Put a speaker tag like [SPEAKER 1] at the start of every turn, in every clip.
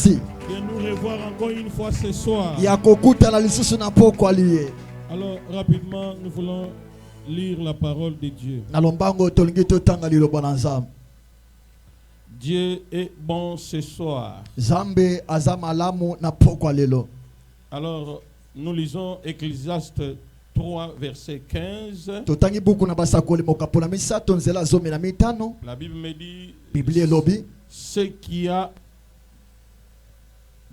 [SPEAKER 1] merci
[SPEAKER 2] de nous revoir encore une fois ce soir. Alors, rapidement, nous voulons lire la parole de Dieu. Dieu est bon ce soir. Alors, nous lisons Ecclésiaste 3, verset 15. La Bible me dit ce qui a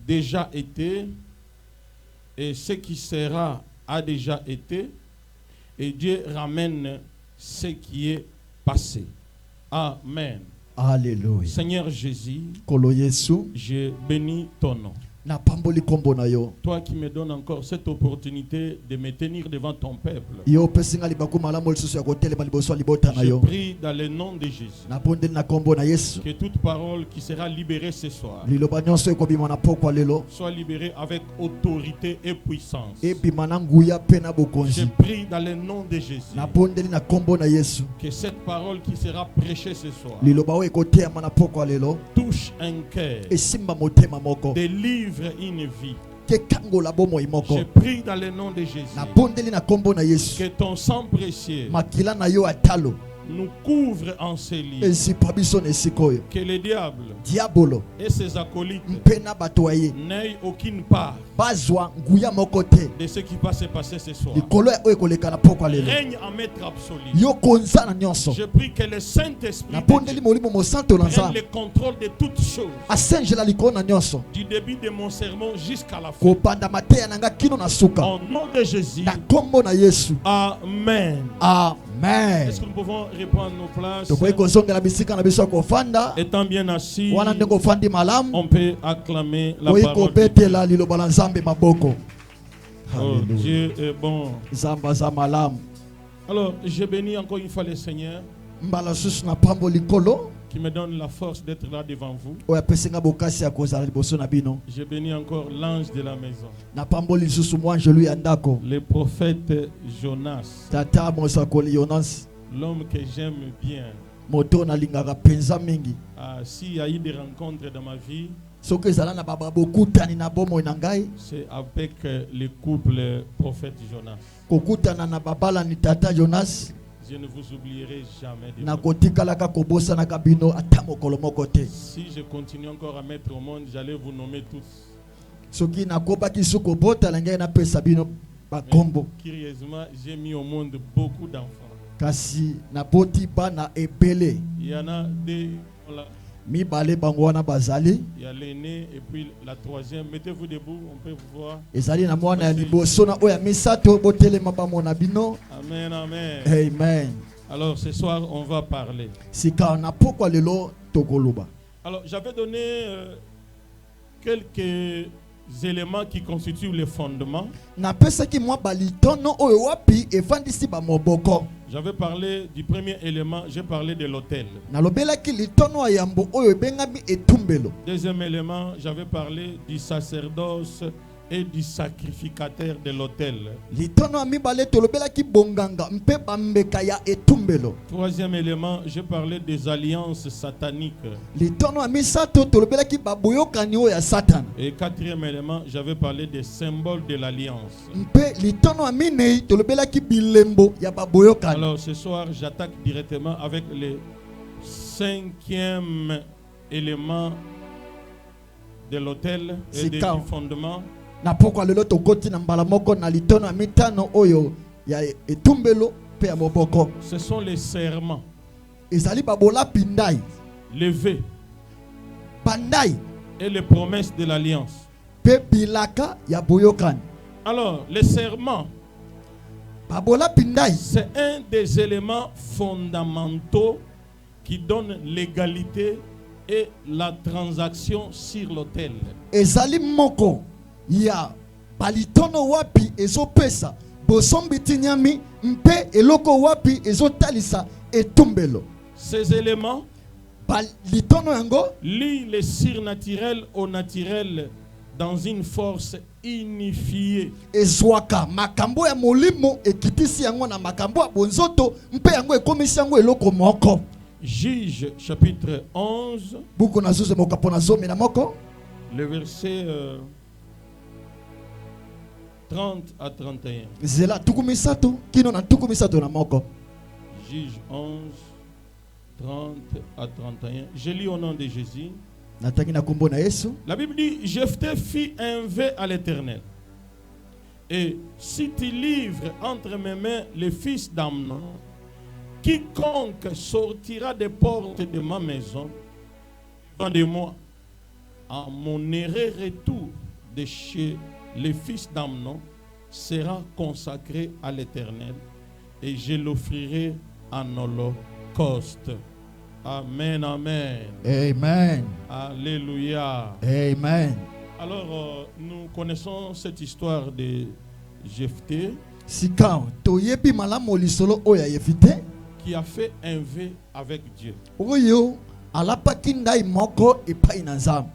[SPEAKER 2] déjà été et ce qui sera a déjà été, et Dieu ramène ce qui est passé. Amen.
[SPEAKER 1] Alléluia.
[SPEAKER 2] Seigneur Jésus, je bénis ton nom. Toi qui me donnes encore cette opportunité de me tenir devant ton peuple, je prie dans le nom de Jésus que toute parole qui sera libérée ce soir soit libérée avec autorité et puissance. Je prie dans le nom de Jésus que cette parole qui sera prêchée ce soir touche un cœur, délivre une vie. Je prie dans le nom de Jésus que ton sang précieux nous couvre en ces lieux. Que le diable et ses acolytes n'aient aucune part de ce qui va se passer ce soir. Règne en maître absolu. Je prie que le Saint-Esprit prenne le contrôle de toutes choses, du début de mon sermon jusqu'à la fin. Au nom de Jésus. Amen.
[SPEAKER 1] Amen.
[SPEAKER 2] Est-ce que nous pouvons reprendre nos places? Étant bien assis, on peut acclamer la parole de Dieu. Oh, Dieu est bon. Alors, je bénis encore une fois le Seigneur qui me donne la force d'être là devant vous. Je bénis encore l'ange de la maison, le prophète Jonas, l'homme que j'aime bien. S'il y a eu des rencontres dans ma vie, c'est avec le couple prophète Jonas. Je ne vous oublierai jamais de vous. Si je continue encore à mettre au monde, j'allais vous nommer tous. Mais, curieusement, j'ai mis au monde beaucoup d'enfants. Il y en a deux. Il y a l'aîné et puis la troisième. Mettez-vous debout, on peut vous voir. Amen, amen.
[SPEAKER 1] Amen.
[SPEAKER 2] Alors ce soir, on va parler. Alors j'avais donné quelques éléments qui constituent le fondement. J'avais parlé du premier élément, j'ai parlé de l'autel. Deuxième élément, j'avais parlé du sacerdoce et du sacrificateur de l'autel. Troisième élément, j'ai parlé des alliances sataniques. Et quatrième élément, j'avais parlé des symboles de l'alliance. Alors ce soir, j'attaque directement avec le cinquième élément de l'autel et du fondement. Ce sont les serments. Les vœux et les promesses de l'alliance. Alors, les serments, c'est un des éléments fondamentaux qui donne l'égalité et la transaction sur l'autel.
[SPEAKER 1] Ya balitono wapi ezopesa bosombi tinyami mpe eloko wapi ezotalisa etumbelo.
[SPEAKER 2] Ces éléments
[SPEAKER 1] balitono yango
[SPEAKER 2] lient le surnaturel au naturel dans une force unifiée.
[SPEAKER 1] Ezwaka makambo ya molimo ekitisi yango na makambo ya bonzoto mpe yango ekomisi yango eloko moko.
[SPEAKER 2] Juge chapitre 11.
[SPEAKER 1] Buku na zuze mokapona zomi na moko.
[SPEAKER 2] Le verset 30 à 31.
[SPEAKER 1] Zela tukumisato kino na tukumisato na moko.
[SPEAKER 2] Juge 11, 30 à 31. Je lis au nom de Jésus.
[SPEAKER 1] La
[SPEAKER 2] Bible dit, Jephthé fit un vœu à l'Éternel. Et si tu livres entre mes mains les fils d'Amnon, quiconque sortira des portes de ma maison, de moi, à mon retour de chez les fils d'Amnon, sera consacré à l'Éternel, et je l'offrirai en holocauste. Amen, amen.
[SPEAKER 1] Amen.
[SPEAKER 2] Alléluia.
[SPEAKER 1] Amen.
[SPEAKER 2] Alors, nous connaissons cette histoire de Jephthé qui a fait un vœu avec Dieu.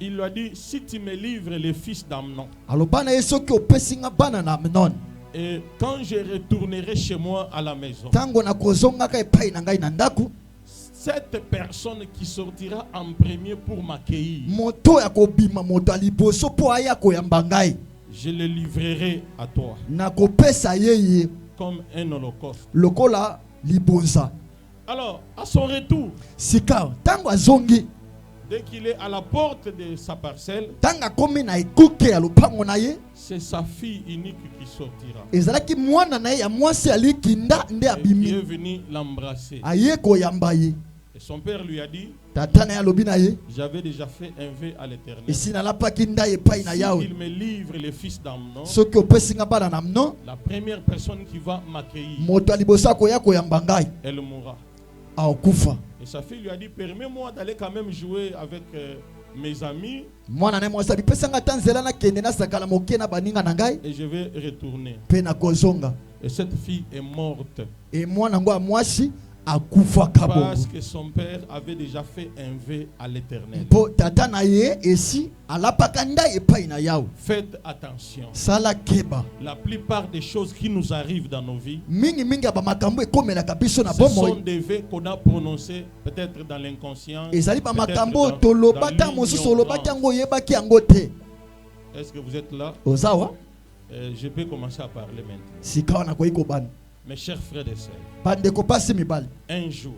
[SPEAKER 2] Il lui a dit, si tu me livres les fils d'Amnon, et quand je retournerai chez moi à la maison, cette personne qui sortira en premier pour m'accueillir, je le livrerai à toi comme un holocauste. Alors, à son retour, dès qu'il est à la porte de sa parcelle, c'est sa fille unique qui sortira. Et qui est venu l'embrasser. Et son père lui a dit, j'avais déjà fait un vœu à l'Éternel. S'il me livre les fils d'Amnon, la première personne qui va m'accueillir, elle mourra. Et sa fille lui a dit, permets-moi d'aller quand même jouer avec mes amis. Et je vais retourner. Et cette fille est morte. Parce que son père avait déjà fait un vœu à l'Éternel. Faites attention. La plupart des choses qui nous arrivent dans nos vies, ce sont des vœux qu'on a prononcés peut-être dans l'inconscient. Est-ce que vous êtes là? Je peux commencer à parler maintenant. Mes chers frères et sœurs, un jour,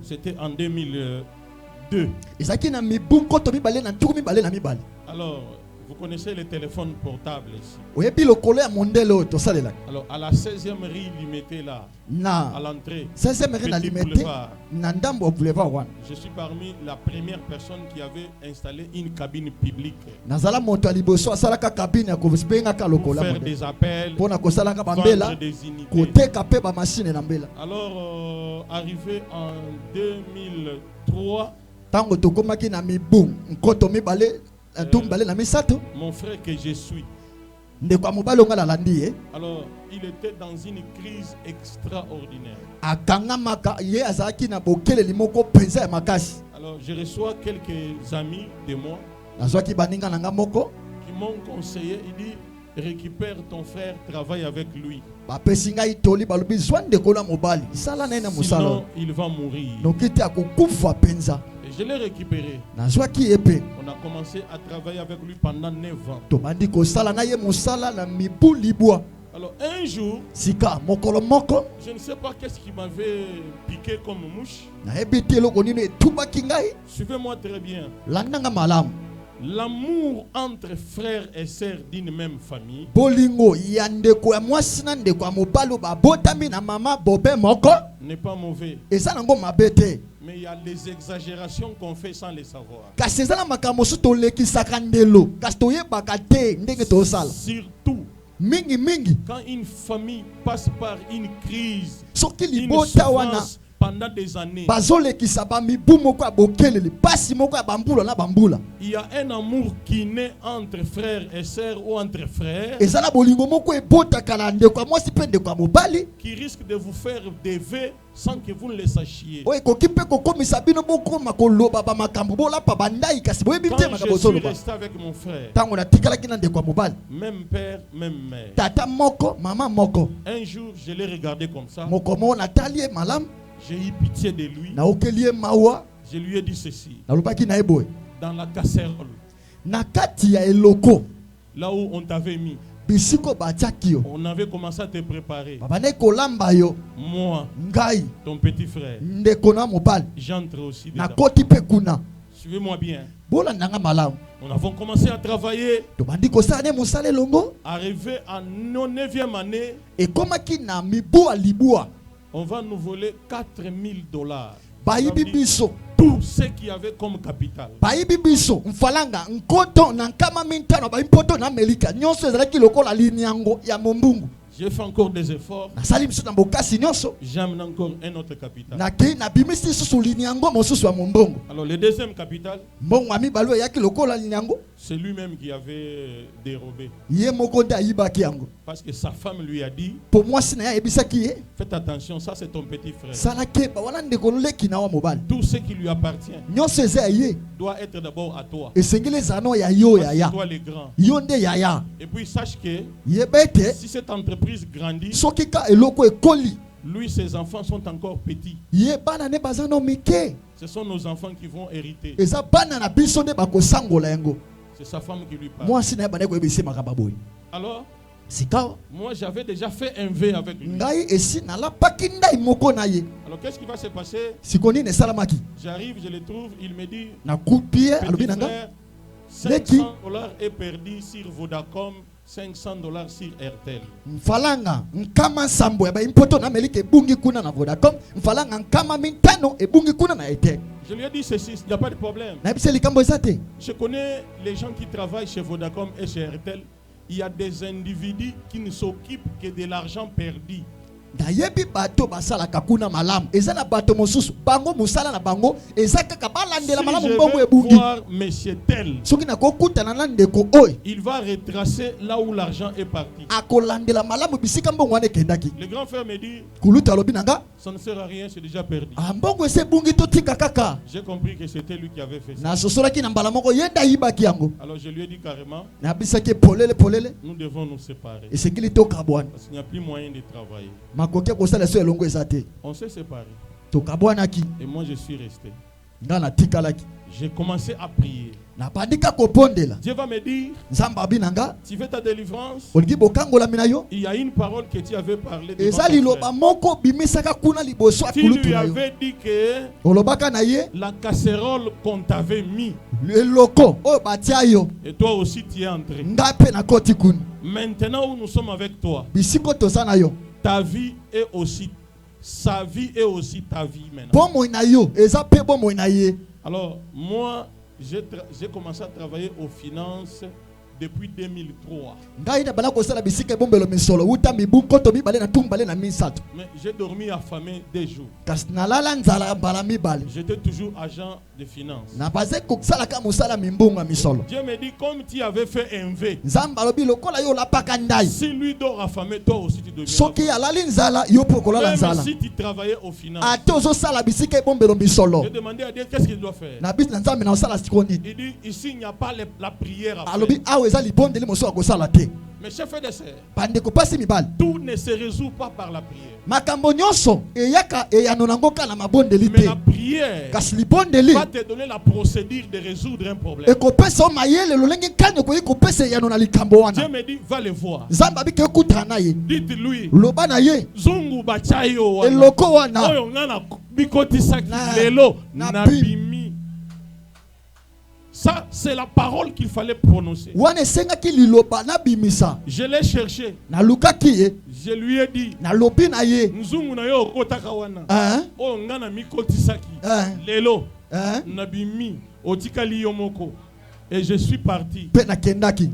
[SPEAKER 2] c'était en 2002. Alors, vous connaissez les téléphones portables ici. Alors, à la 16e rue, il mettait là, à l'entrée, petit boulevard. Je suis parmi la première personne qui avait installé une cabine publique pour faire des appels, vendre des unités. Alors, arrivé en 2003, mon frère que je suis, alors il était dans une crise extraordinaire. Alors je reçois quelques amis de moi qui m'ont conseillé, il dit, récupère ton frère, travaille avec lui. Sinon il va mourir. Et je l'ai récupéré. On a commencé à travailler avec lui pendant 9 ans. Alors un jour, je ne sais pas qu'est-ce qui m'avait piqué comme mouche. Suivez-moi très bien. L'amour entre frères et sœurs d'une même famille n'est pas mauvais. Mais il y a des exagérations qu'on fait sans les savoir. Surtout quand une famille passe par une crise, une souffrance pendant des années, il y a un amour qui naît entre frères et sœurs ou entre frères qui risque de vous faire des vœux sans que vous ne le sachiez. Quand je suis resté avec mon frère, même père, même mère, un jour je l'ai regardé comme ça, j'ai eu pitié de lui. Je lui ai dit ceci. Dans la casserole,
[SPEAKER 1] nakati ya eloko
[SPEAKER 2] là où on t'avait mis,
[SPEAKER 1] bisiko batiaki yo,
[SPEAKER 2] on avait commencé à te préparer.
[SPEAKER 1] babane kolamba yo,
[SPEAKER 2] Moi,
[SPEAKER 1] ngai
[SPEAKER 2] ton petit frère,
[SPEAKER 1] ndeko na mobali
[SPEAKER 2] j'entre aussi dedans.
[SPEAKER 1] nakoti pe kuna.
[SPEAKER 2] Suivez-moi bien.
[SPEAKER 1] Bola nanga malamu.
[SPEAKER 2] Nous avons commencé à travailler.
[SPEAKER 1] Tobandi kosala ne mosala longo.
[SPEAKER 2] Arrivé en 9e année,
[SPEAKER 1] Et komaki na mibu alibua.
[SPEAKER 2] on va nous voler $4,000.
[SPEAKER 1] Bayibi biso.
[SPEAKER 2] Tout ce qu'il y avait comme capital.
[SPEAKER 1] Bayibi biso mfalanga nkoto na nkama mintano ba impoto na Amerika nyonso ezalaki lokola linyango ya mombungu.
[SPEAKER 2] J'ai fait encore des efforts.
[SPEAKER 1] Nasali biso na bokasi nyonso.
[SPEAKER 2] J'amène encore un autre capital.
[SPEAKER 1] Na ke na bimisi susu linyango mosusu ya mombungu.
[SPEAKER 2] Alors le deuxième capital,
[SPEAKER 1] mbongo ami balo yaki lokola linyango.
[SPEAKER 2] c'est lui-même qui avait dérobé.
[SPEAKER 1] Ye moko nda yibaki yango.
[SPEAKER 2] Parce que sa femme lui a dit,
[SPEAKER 1] Pour moi sina ya ebisaki ye.
[SPEAKER 2] faites attention, ça c'est ton petit frère.
[SPEAKER 1] Sala ke ba wana ndeko leki na wa mobali.
[SPEAKER 2] Tout ce qui lui appartient
[SPEAKER 1] Nyonso eza ye.
[SPEAKER 2] doit être d'abord à toi.
[SPEAKER 1] Esengele zano ya yo ya ya.
[SPEAKER 2] Toi les grands.
[SPEAKER 1] Yo nde ya ya.
[SPEAKER 2] Et puis sache que
[SPEAKER 1] Yebete
[SPEAKER 2] si cette entreprise grandit,
[SPEAKER 1] soki ka eloko ekoli.
[SPEAKER 2] lui ses enfants sont encore petits.
[SPEAKER 1] Ye bana ne bazano mike.
[SPEAKER 2] Ce sont nos enfants qui vont hériter.
[SPEAKER 1] Eza bana na biso nde bakosangola yango.
[SPEAKER 2] C'est sa femme qui lui parle.
[SPEAKER 1] Moi sina ya bana ko ebisi makababoy.
[SPEAKER 2] Alors,
[SPEAKER 1] Sika
[SPEAKER 2] moi j'avais déjà fait un V avec lui.
[SPEAKER 1] ngai esi na la pakinda imoko na ye.
[SPEAKER 2] Alors qu'est-ce qui va se passer?
[SPEAKER 1] Sikoni ne salamaki.
[SPEAKER 2] J'arrive, je le trouve, il me dit,
[SPEAKER 1] Na kupie alobi
[SPEAKER 2] petit
[SPEAKER 1] nanga.
[SPEAKER 2] frère, $500 est perdu sur Vodacom, $500 sur RTL.
[SPEAKER 1] Mfalanga nkama sambo ya ba impoto na Amerika ebungi kuna na Vodacom. Mfalanga nkama mintano ebungi kuna na Airtel.
[SPEAKER 2] Je lui ai dit ceci, il n'y a pas de problème.
[SPEAKER 1] Na bise likambo ezate.
[SPEAKER 2] Je connais les gens qui travaillent chez Vodacom et chez RTL. Il y a des individus qui ne s'occupent que de l'argent perdu.
[SPEAKER 1] Dayebi bato basala kakuna malamu. Eza na bato mosusu bango musala na bango eza kaka balandela malamu mbongo
[SPEAKER 2] Si je
[SPEAKER 1] ebungi.
[SPEAKER 2] vais voir monsieur tel,
[SPEAKER 1] Soki na kokutana na ndeko oy
[SPEAKER 2] il va retracer là où l'argent est parti.
[SPEAKER 1] akolandela malamu bisika mbongo wana ekendaki.
[SPEAKER 2] Le grand frère me dit,
[SPEAKER 1] Kuluta alobi nanga
[SPEAKER 2] ça ne sert à rien, c'est déjà perdu.
[SPEAKER 1] mbongo ese bungi totika kaka.
[SPEAKER 2] J'ai compris que c'était lui qui avait fait ça.
[SPEAKER 1] Na sosolaki na mbala moko yenda yibaki yango.
[SPEAKER 2] Alors je lui ai dit carrément,
[SPEAKER 1] Na bisaki polele polele
[SPEAKER 2] nous devons nous séparer.
[SPEAKER 1] esekili tokabwana.
[SPEAKER 2] Parce qu'il n'y a plus moyen de travailler.
[SPEAKER 1] Makoke kosala so elongo ezate.
[SPEAKER 2] On s'est séparés.
[SPEAKER 1] Tokabwanaki
[SPEAKER 2] Et moi je suis resté.
[SPEAKER 1] nga na tikalaki.
[SPEAKER 2] J'ai commencé à prier.
[SPEAKER 1] Na bandika kopondela.
[SPEAKER 2] Dieu va me dire,
[SPEAKER 1] Nzamba binanga
[SPEAKER 2] tu veux ta délivrance?
[SPEAKER 1] olingi bokangola minayo.
[SPEAKER 2] Il y a une parole que tu avais parlé de
[SPEAKER 1] Eza liloba moko bimisaka kuna liboso
[SPEAKER 2] tu
[SPEAKER 1] akulutu
[SPEAKER 2] lui
[SPEAKER 1] na yo.
[SPEAKER 2] avais dit que
[SPEAKER 1] Olobaka na ye
[SPEAKER 2] la casserole qu'on t'avait mis,
[SPEAKER 1] eloko oyo batia yo
[SPEAKER 2] et toi aussi tu es entré.
[SPEAKER 1] nga pe na koti kuna.
[SPEAKER 2] Maintenant où nous sommes avec toi,
[SPEAKER 1] Bisiko toza na yo.
[SPEAKER 2] ta vie est aussi, sa vie est aussi ta vie maintenant.
[SPEAKER 1] Bomoi na yo eza pe bomoi na ye.
[SPEAKER 2] Alors moi, j'ai commencé à travailler aux finances depuis 2003.
[SPEAKER 1] Ngai na bala kosala bisika bombelo misolo uta mibu koto mibale na tumbale na misato.
[SPEAKER 2] Mais j'ai dormi affamé des jours.
[SPEAKER 1] Kasi nalala nzala bala mibale.
[SPEAKER 2] J'étais toujours agent de finances.
[SPEAKER 1] Na baze kosala ka musala mimbunga misolo.
[SPEAKER 2] Dieu me dit, comme tu avais fait un V,
[SPEAKER 1] Nzamba lobi lokola yo lapaka ndai.
[SPEAKER 2] si lui dort affamé, toi aussi tu deviens
[SPEAKER 1] Soki alali nzala yo po kolala
[SPEAKER 2] même
[SPEAKER 1] nzala.
[SPEAKER 2] si tu travaillais aux finances.
[SPEAKER 1] Ate ozo sala bisika bombelo misolo.
[SPEAKER 2] J'ai demandé à Dieu qu'est-ce qu'il doit faire.
[SPEAKER 1] Na bis na nzambe na osala sikoni.
[SPEAKER 2] Il dit, ici il n'y a pas la prière à faire.
[SPEAKER 1] Alobi awe eza libondeli moso akosala te.
[SPEAKER 2] Mais chef et dessert,
[SPEAKER 1] Bande ko pasi mibale.
[SPEAKER 2] tout ne se résout pas par la prière.
[SPEAKER 1] Makambo nyonso eyaka eyano nango kana mabondeli
[SPEAKER 2] Mais
[SPEAKER 1] te.
[SPEAKER 2] la prière
[SPEAKER 1] Kasi libondeli
[SPEAKER 2] va te donner la procédure de résoudre un problème.
[SPEAKER 1] ekopesa o mayele lolenge kanyo ko ekopesa eyano na likambo wana.
[SPEAKER 2] Dieu me dit, va le voir.
[SPEAKER 1] Nzamba bike ekutana na ye.
[SPEAKER 2] Dites-lui,
[SPEAKER 1] Loba na ye
[SPEAKER 2] Zungu bachayo wana.
[SPEAKER 1] eloko wana
[SPEAKER 2] Oyo ngana bikotisaki
[SPEAKER 1] Na-
[SPEAKER 2] lelo
[SPEAKER 1] na
[SPEAKER 2] nabimi. Ça, c'est la parole qu'il fallait prononcer.
[SPEAKER 1] wana esengaki liloba na bimisa.
[SPEAKER 2] Je l'ai cherché.
[SPEAKER 1] Na lukaki ye
[SPEAKER 2] Je lui ai dit,
[SPEAKER 1] na lobi na ye.
[SPEAKER 2] Nzungu na yo okotaka wana.
[SPEAKER 1] Hein?
[SPEAKER 2] Oyo ngana mikotisaki lelo nabimi otikali yo moko. Et je suis parti.
[SPEAKER 1] Pe na kendaki.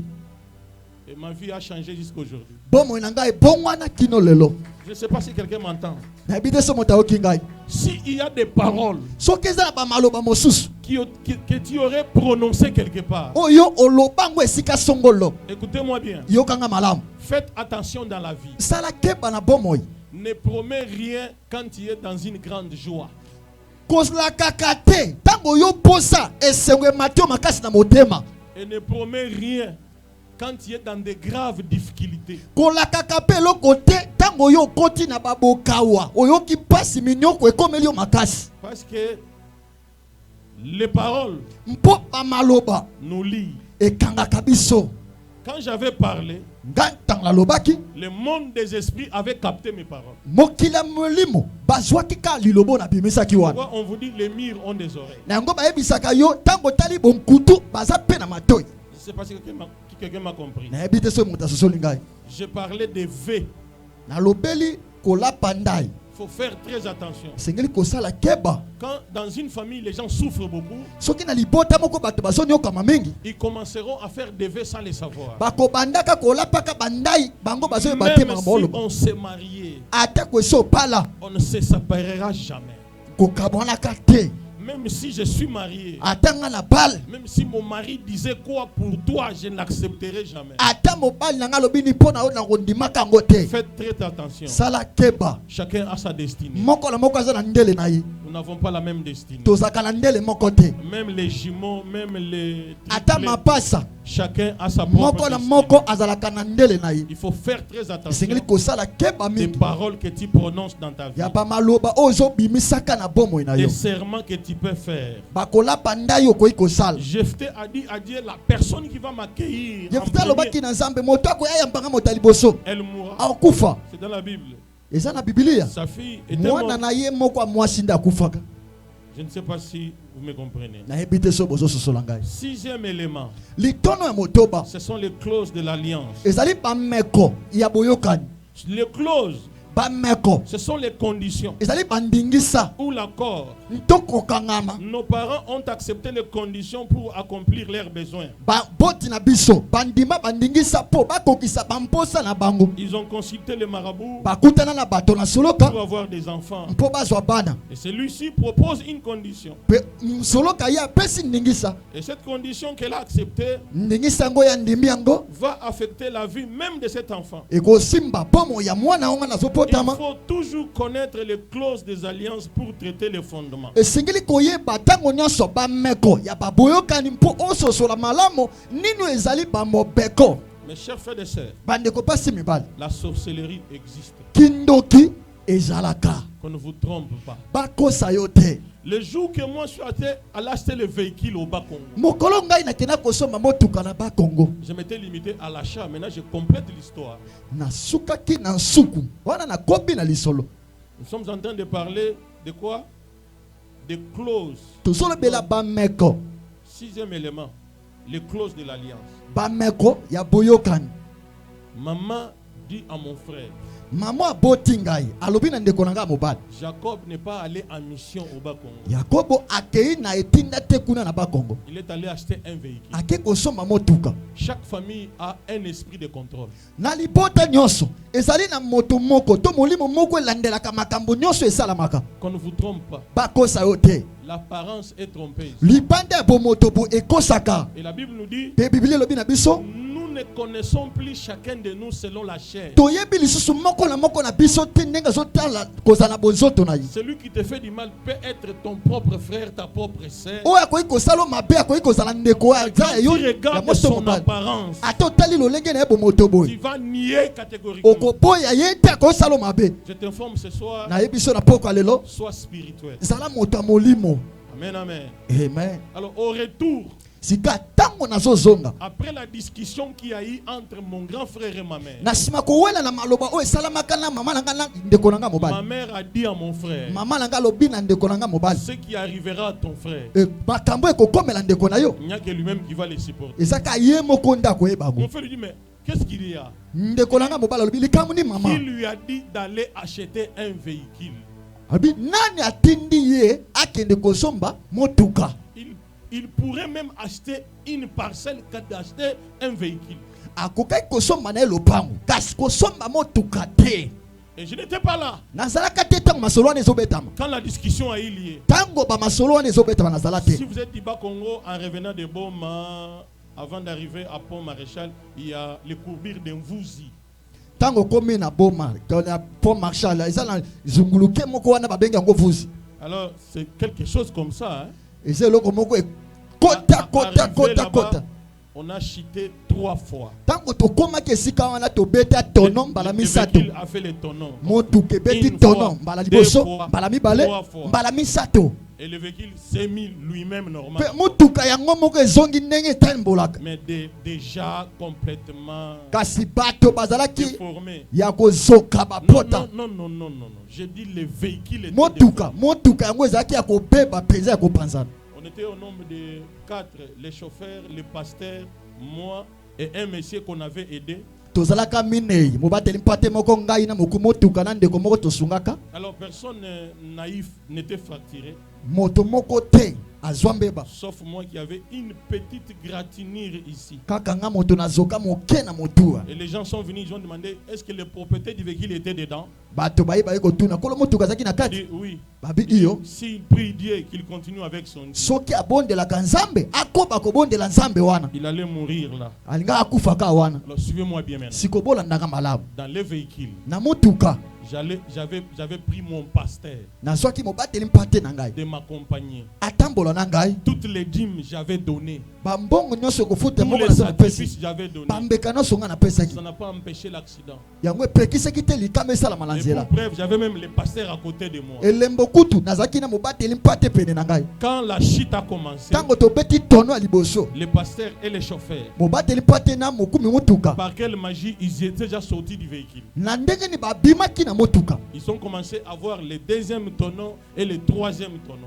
[SPEAKER 2] Et ma vie a changé jusqu'à aujourd'hui.
[SPEAKER 1] Bomo na ngai bongwana kino lelo.
[SPEAKER 2] Je ne sais pas si quelqu'un m'entend.
[SPEAKER 1] Na bide so mota oki ngai.
[SPEAKER 2] S'il y a des paroles
[SPEAKER 1] Soki eza na ba maloba mosusu.
[SPEAKER 2] que tu aurais prononcées quelque part,
[SPEAKER 1] Oyo olobango esika songolo.
[SPEAKER 2] écoutez-moi bien.
[SPEAKER 1] Yokanga malamu.
[SPEAKER 2] Faites attention dans la vie.
[SPEAKER 1] Sala keba na bomoi.
[SPEAKER 2] Ne promets rien quand tu es dans une grande joie.
[SPEAKER 1] Kozla kakate. Tango yo posa esengwe mateo makasi na motema.
[SPEAKER 2] Et ne promets rien quand tu es dans de graves difficultés.
[SPEAKER 1] Kola kakape lo kote tango yo koti na babokawa. Oyo ki pasi minyoko ekomeli yo makasi.
[SPEAKER 2] Parce que les paroles
[SPEAKER 1] Mpo ba maloba
[SPEAKER 2] nous lient Quand j'avais parlé, le monde des esprits avait capté mes paroles. Pourquoi on vous dit les murs ont des oreilles? C'est parce que quelqu'un m'a compris. Je parlais des V. Il faut faire très attention. Quand dans une famille les gens souffrent beaucoup, ils commenceront à faire des vœux sans les savoir. Même si on s'est marié, on ne se séparera jamais. Même si je suis marié, même si mon mari disait quoi pour toi, je n'accepterai jamais. Faites très attention. Chacun a sa destinée. Nous n'avons pas la même destinée. Même les jumeaux, même les triplés, chacun a sa propre destinée. Il faut faire très attention des paroles que tu prononces dans ta vie, des serments que tu peux faire. Jephthé a dit à Dieu, la personne qui va m'accueillir, elle mourra. C'est dans la Bible. Sa fille était morte. Je ne sais pas si vous me comprenez. Sixième élément, ce sont les clauses de l'alliance. Les clauses, ce sont les conditions ou l'accord. Nos parents ont accepté les conditions pour accomplir leurs besoins. Ils ont consulté le marabout pour avoir des enfants. Et celui-ci propose une condition. Et cette condition qu'elle a acceptée va affecter la vie même de cet enfant. Il faut toujours connaître les clauses des alliances pour traiter les fondements. Mes chers frères et sœurs, la sorcellerie existe. Qu'on ne vous trompe pas. Le jour que moi je suis allé acheter le véhicule au Bas-Congo, je m'étais limité à l'achat. Maintenant je complète l'histoire. Nous sommes en train de parler de quoi? Des clauses. Sixième élément, les clauses de l'alliance. Maman dit à mon frère, Jacob n'est pas allé en mission au Bas-Congo. Il est allé acheter un véhicule. Chaque famille a un esprit de contrôle. Qu'on ne vous trompe pas. L'apparence est trompeuse. Et la Bible nous dit, nous ne connaissons plus chacun de nous selon la chair. Celui qui te fait du mal peut être ton propre frère, ta propre sœur. Quand tu regardes son apparence, tu vas nier catégoriquement. Je t'informe ce soir, sois spirituel. Amen, amen.
[SPEAKER 1] Amen.
[SPEAKER 2] Alors au retour, après la discussion qu'il y a eu entre mon grand frère et ma mère, ma mère a dit à mon frère, ce qui arrivera à ton frère, il n'y a que lui-même qui va les supporter. Mon frère lui dit, mais qu'est-ce qu'il y a? Il lui a dit d'aller acheter un véhicule. Il pourrait même acheter une parcelle qu'à d'acheter un véhicule. Et je n'étais pas là quand la discussion a eu lieu. Si vous êtes du Bas-Congo en revenant de Boma, avant d'arriver à Pont-Maréchal, il y a les courbures d'Mvouzi. Alors c'est quelque chose comme ça, hein? On a chuté 3 fois. Le véhicule a fait les tonneaux. Une fois, 2 fois, 3 fois. Et le véhicule s'est mis lui-même normalement. Mais déjà complètement déformé. Non. Je dis le véhicule était déformé. On était au nombre de 4, les chauffeurs, les pasteurs, moi et un monsieur qu'on avait aidé. Alors personne naïf n'était fracturé. Sauf moi qui avait une petite gratinure ici. Et les gens sont venus, ils ont demandé est-ce que le propriétaire du véhicule était dedans? Dit, oui. S'il prie Dieu qu'il continue avec son Dieu, il allait mourir là. Alors suivez-moi bien maintenant. Dans le véhicule, j'avais pris mon pasteur de m'accompagner. Toutes les dîmes j'avais donné. Tous les sacrifices j'avais donné. Ça n'a pas empêché l'accident. Et pour preuve, j'avais même les pasteurs à côté de moi. Quand la chute a commencé, les pasteurs et les chauffeurs, par quelle magie ils étaient déjà sortis du véhicule. Ils ont commencé à voir le deuxième tonneau et le troisième tonneau.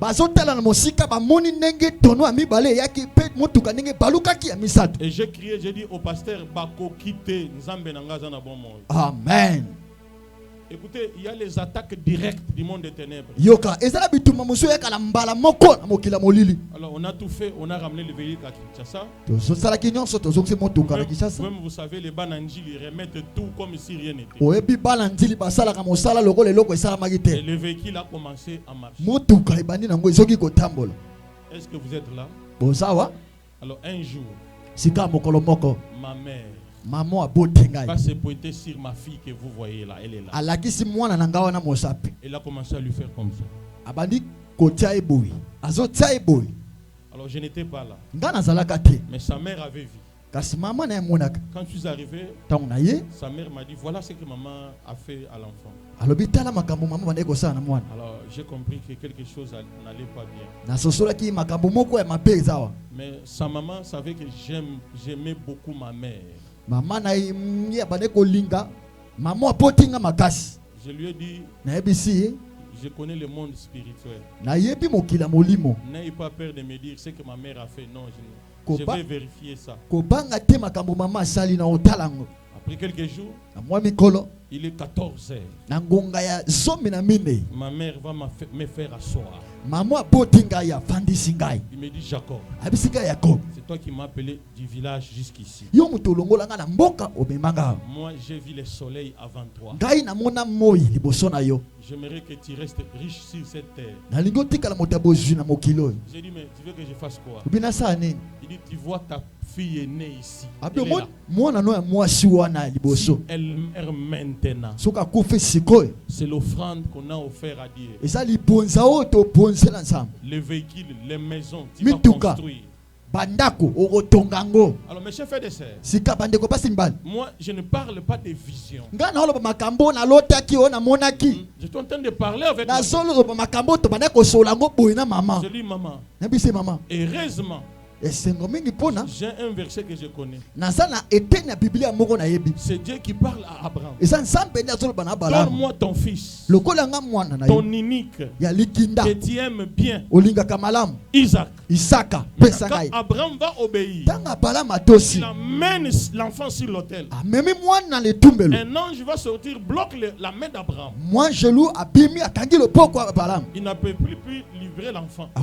[SPEAKER 2] Et j'ai crié, j'ai dit au pasteur, Bako quitte Nzambe Nangaza na bon monde.
[SPEAKER 1] Amen.
[SPEAKER 2] Écoutez, il y a les attaques directes du monde des ténèbres. Alors on a tout fait, on a ramené le véhicule à Kinshasa. Même vous savez, les Bananjil, ils remettent tout comme si rien n'était. Et le véhicule a commencé à marcher. Est-ce que vous êtes là? Alors un jour, ma mère va se pointer sur ma fille que vous voyez là, elle est là. Elle a commencé à lui faire comme ça. Alors je n'étais pas là. Mais sa mère avait vu. Quand je suis arrivé, sa mère m'a dit voilà ce que maman a fait à l'enfant. Alors j'ai compris que quelque chose n'allait pas bien. Mais sa maman savait que j'aimais beaucoup ma mère. Je lui ai dit je connais le monde spirituel. N'ayez pas peur de me dire ce que ma mère a fait. Non, je vais vérifier ça. Après quelques jours, il est 14 heures. Ma mère va me faire asseoir. Il me dit Jacob, c'est toi qui m'as appelé du village jusqu'ici. Moi j'ai vu le soleil avant toi. J'aimerais que tu restes riche sur cette terre. J'ai dit mais tu veux que je fasse quoi? Il dit tu vois ta fille est née ici. Elle est là. Elle meurt maintenant. C'est l'offrande qu'on a offert à Dieu. Les véhicules, les maisons, tu vas construire. Alors mes chers frères et sœurs, moi je ne parle pas de vision. Je suis en train de parler avec ma fille. Je dis maman, heureusement j'ai un verset que je connais. C'est Dieu qui parle à Abraham. Donne-moi ton fils, ton unique, que tu aimes bien, Isaac. Quand Abraham va obéir, il amène l'enfant sur l'autel. Un ange va sortir, bloque la main d'Abraham. Il n'a plus livrer l'enfant. Ça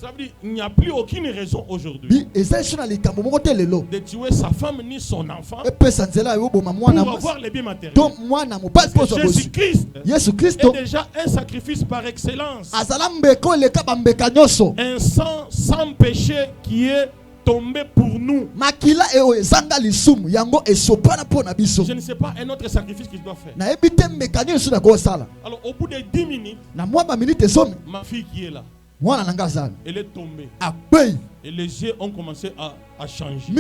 [SPEAKER 2] veut dire qu'il n'y a plus aucune raison aujourd'hui de tuer sa femme ni son enfant pour avoir les biens matériels. Parce que Jésus-Christ est déjà un sacrifice par excellence. Un sang sans péché qui est tombé pour nous. Je ne sais pas un autre sacrifice qu'il doit faire. Alors au bout de 10 minutes, ma fille qui est là, Elle est tombée.
[SPEAKER 1] Abeille.
[SPEAKER 2] Et les yeux ont commencé à changer.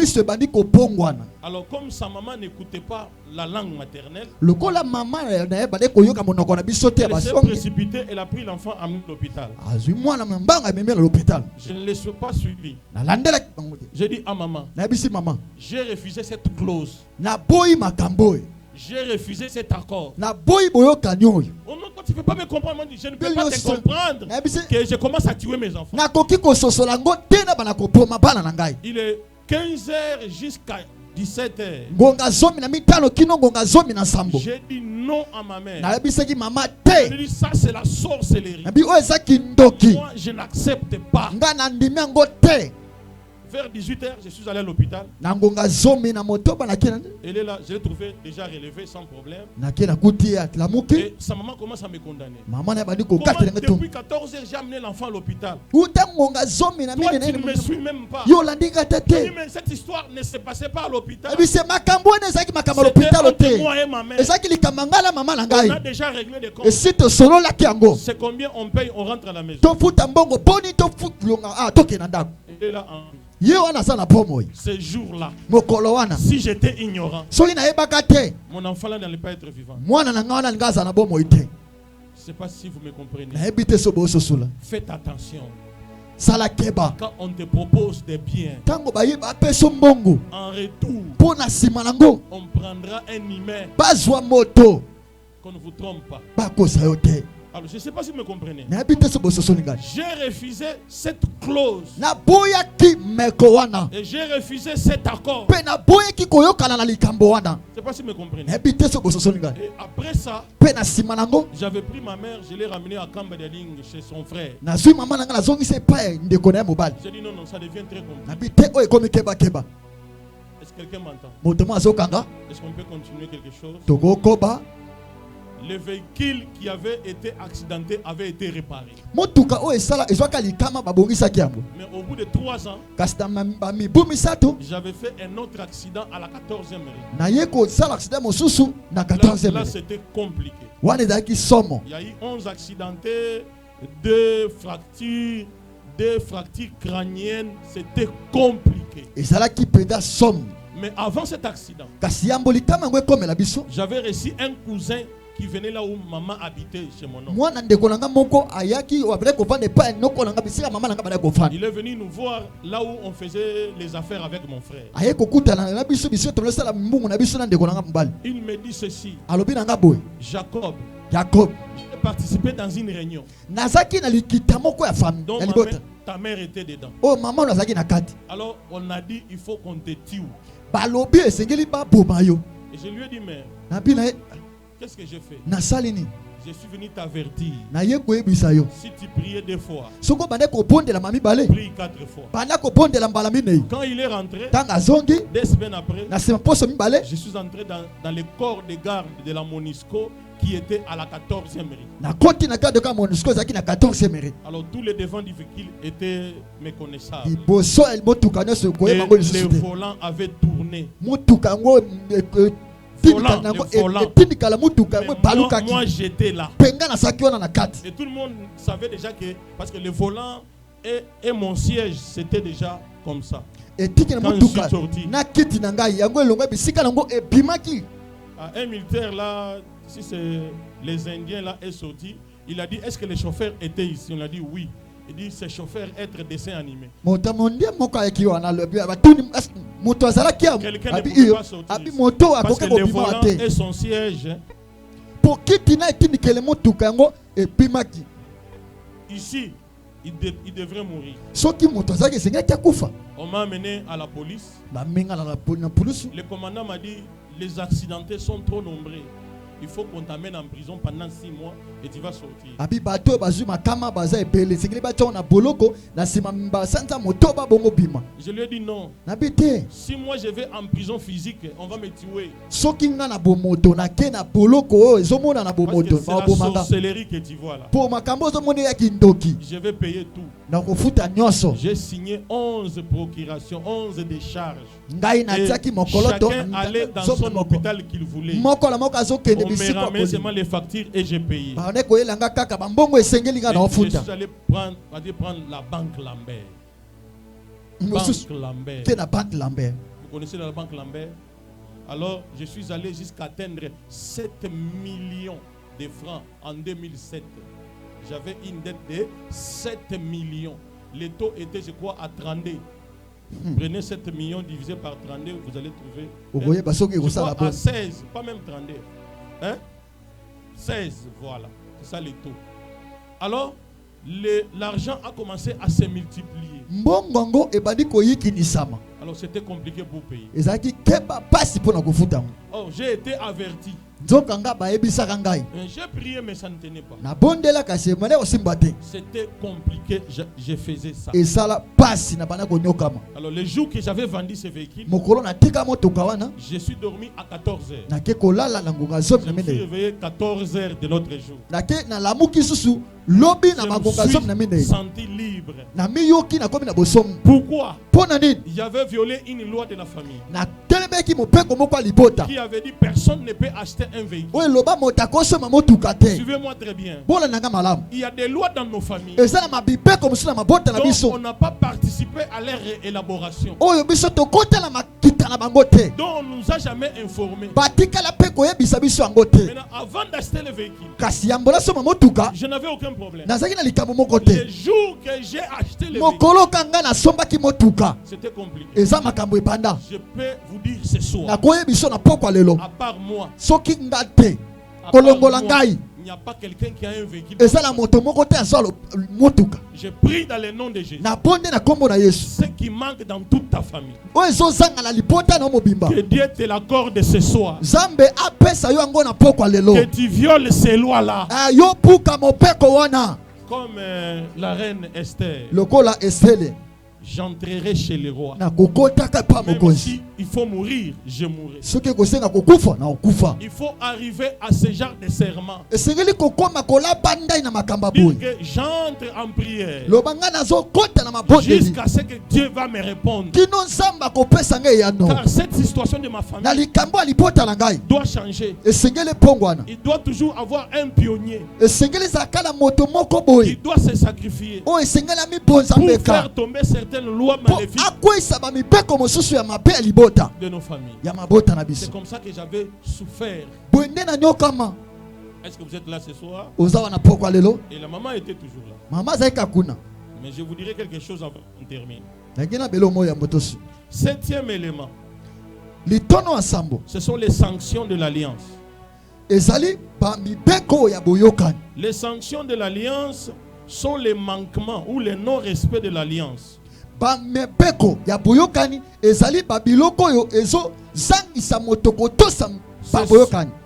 [SPEAKER 2] Alors comme sa maman n'écoutait pas la langue maternelle, elle s'est précipitée, elle a pris l'enfant à l'hôpital. Je ne l'ai pas suivi. J'ai dit à maman, j'ai refusé cette clause. J'ai refusé cet accord. Oh non, quand tu ne peux pas me comprendre, je ne peux pas te comprendre que je commence à tuer mes enfants. Il est 15h jusqu'à 17h. J'ai dit non à ma mère. J'ai dit ça c'est la sorcellerie. Moi je n'accepte pas. Vers 18h, je suis allé à l'hôpital. Elle est là, je l'ai trouvé déjà relevé sans problème. Et sa maman commence à me condamner. Comment depuis 14h, j'ai amené l'enfant à l'hôpital? Toi, tu ne me suis même pas. Mais cette histoire ne se passait pas à l'hôpital. C'était entre moi et ma mère. On a déjà réglé les comptes. C'est combien on paye, on rentre à la maison. Elle est là en... Ce jour-là, si j'étais ignorant, mon enfant là n'allait pas être vivant. Je ne sais pas si vous me comprenez. Faites attention. Quand on te propose des biens, en retour, on prendra un humain. Qu'on ne vous trompe pas. Alors, je ne sais pas si vous me comprenez. J'ai refusé cette clause. Et j'ai refusé cet accord. Je ne sais pas si vous me comprenez. Et après ça, j'avais pris ma mère, je l'ai ramenée à Kambadeling chez son frère. J'ai dit non, ça devient très compliqué. Est-ce que quelqu'un m'entend? Est-ce qu'on peut continuer quelque chose? Le véhicule qui avait été accidenté avait été réparé. Mais au bout de 3 ans, j'avais fait un autre accident à la 14e rue. Là c'était compliqué. Il y a eu 11 accidentés, 2 fractures crâniennes. C'était compliqué. Mais avant cet accident, j'avais reçu un cousin qui venait là où maman habitait chez mon oncle. Il est venu nous voir là où on faisait les affaires avec mon frère. Il me dit ceci. Jacob, j'ai participé dans une réunion dont ta mère était dedans. Alors on a dit il faut qu'on te tue. Et je lui ai dit mais qu'est-ce que j'ai fait? Je suis venu t'avertir. Si tu priais 2 fois, prie 4 fois. Quand il est rentré, 2 semaines après, je suis entré dans le corps de garde de la Monisco qui était à la 14e rue. Alors tous les devants du véhicule étaient méconnaissables. Et les volants avaient tourné. Moi j'étais là. Et tout le monde savait déjà que, parce que le volant et mon siège c'était déjà comme ça. Quand je suis sorti, un militaire là, si c'est les Indiens là, est sorti, il a dit est-ce que les chauffeurs étaient ici? On a dit oui. Il dit ces chauffeurs être dessin animé. Quelqu'un ne pouvait pas sortir parce que le volant et son siège. Ici, il devrait mourir. On m'a amené à la police. Le commandant m'a dit les accidentés sont trop nombreux. Il faut qu'on t'amène en prison pendant 6 mois et tu vas sortir. Je lui ai dit non. Si moi je vais en prison physique, on va me tuer. Parce que c'est la sorcellerie que tu vois là. Je vais payer tout. J'ai signé 11 procurations, 11 décharges. Et chacun allait dans son hôpital qu'il voulait. On me ramène seulement les factures et j'ai payé.
[SPEAKER 1] Je suis
[SPEAKER 2] allé prendre la banque Lambert.
[SPEAKER 1] Banque Lambert.
[SPEAKER 2] Vous connaissez la banque Lambert? Alors, je suis allé jusqu'à atteindre 7 millions de francs en 2007. J'avais une dette de 7 millions. Le taux était, je crois, à 32. Prenez 7 millions divisé par 32, vous allez trouver. Je crois à 16, pas même 32. Hein? 16, voilà. C'est ça le taux. Alors, l'argent a commencé à se multiplier. Alors, c'était compliqué pour payer. Oh, j'ai été averti. J'ai prié, mais ça ne tenait pas. C'était compliqué, je faisais ça. Alors, le jour que j'avais vendu ce véhicule, je suis dormi à 14h. Je me suis réveillé 14h de l'autre jour. Je me suis senti libre. Pourquoi? Il y avait violé une loi de la famille qui avait dit personne ne peut acheter un véhicule. Suivez-moi très bien. Il y a des lois dans nos familles. Donc on n'a pas participé à leur élaboration. Donc on ne nous a jamais informés. Maintenant, avant d'acheter le véhicule, je n'avais aucun problème. Le jour que j'ai acheté le véhicule, c'était compliqué. Je peux vous dire ce soir, à part moi, il n'y a pas quelqu'un qui a un véhicule. Je prie dans le nom de Jésus. Ce qui manque dans toute ta famille, que Dieu te l'accorde ce soir. Que tu violes ces lois-là. Comme la reine Esther. J'entrerai chez le roi. Même si il faut mourir, je mourrai. Il faut arriver à ce genre de serment. Dire que j'entre en prière jusqu'à ce que Dieu va me répondre. Car cette situation de ma famille doit changer. Il doit toujours avoir un pionnier. Il doit se sacrifier pour faire tomber certaines lois maléfiques de nos familles. C'est comme ça que j'avais souffert. Est-ce que vous êtes là ce soir? Et la maman était toujours là. Mais je vous dirai quelque chose avant qu'on termine. 7e élément, ce sont les sanctions de l'alliance. Les sanctions de l'alliance sont les manquements ou les non-respect de l'alliance.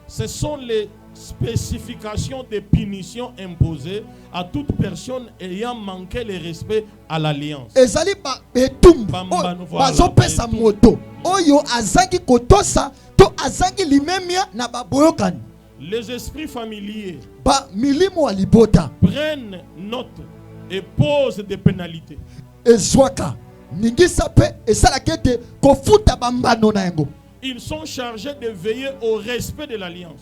[SPEAKER 2] Ce sont les spécifications de punitions imposées à toute personne ayant manqué le respect à l'alliance. Les esprits familiers prennent note et posent des pénalités. Ils sont chargés de veiller au respect de l'alliance.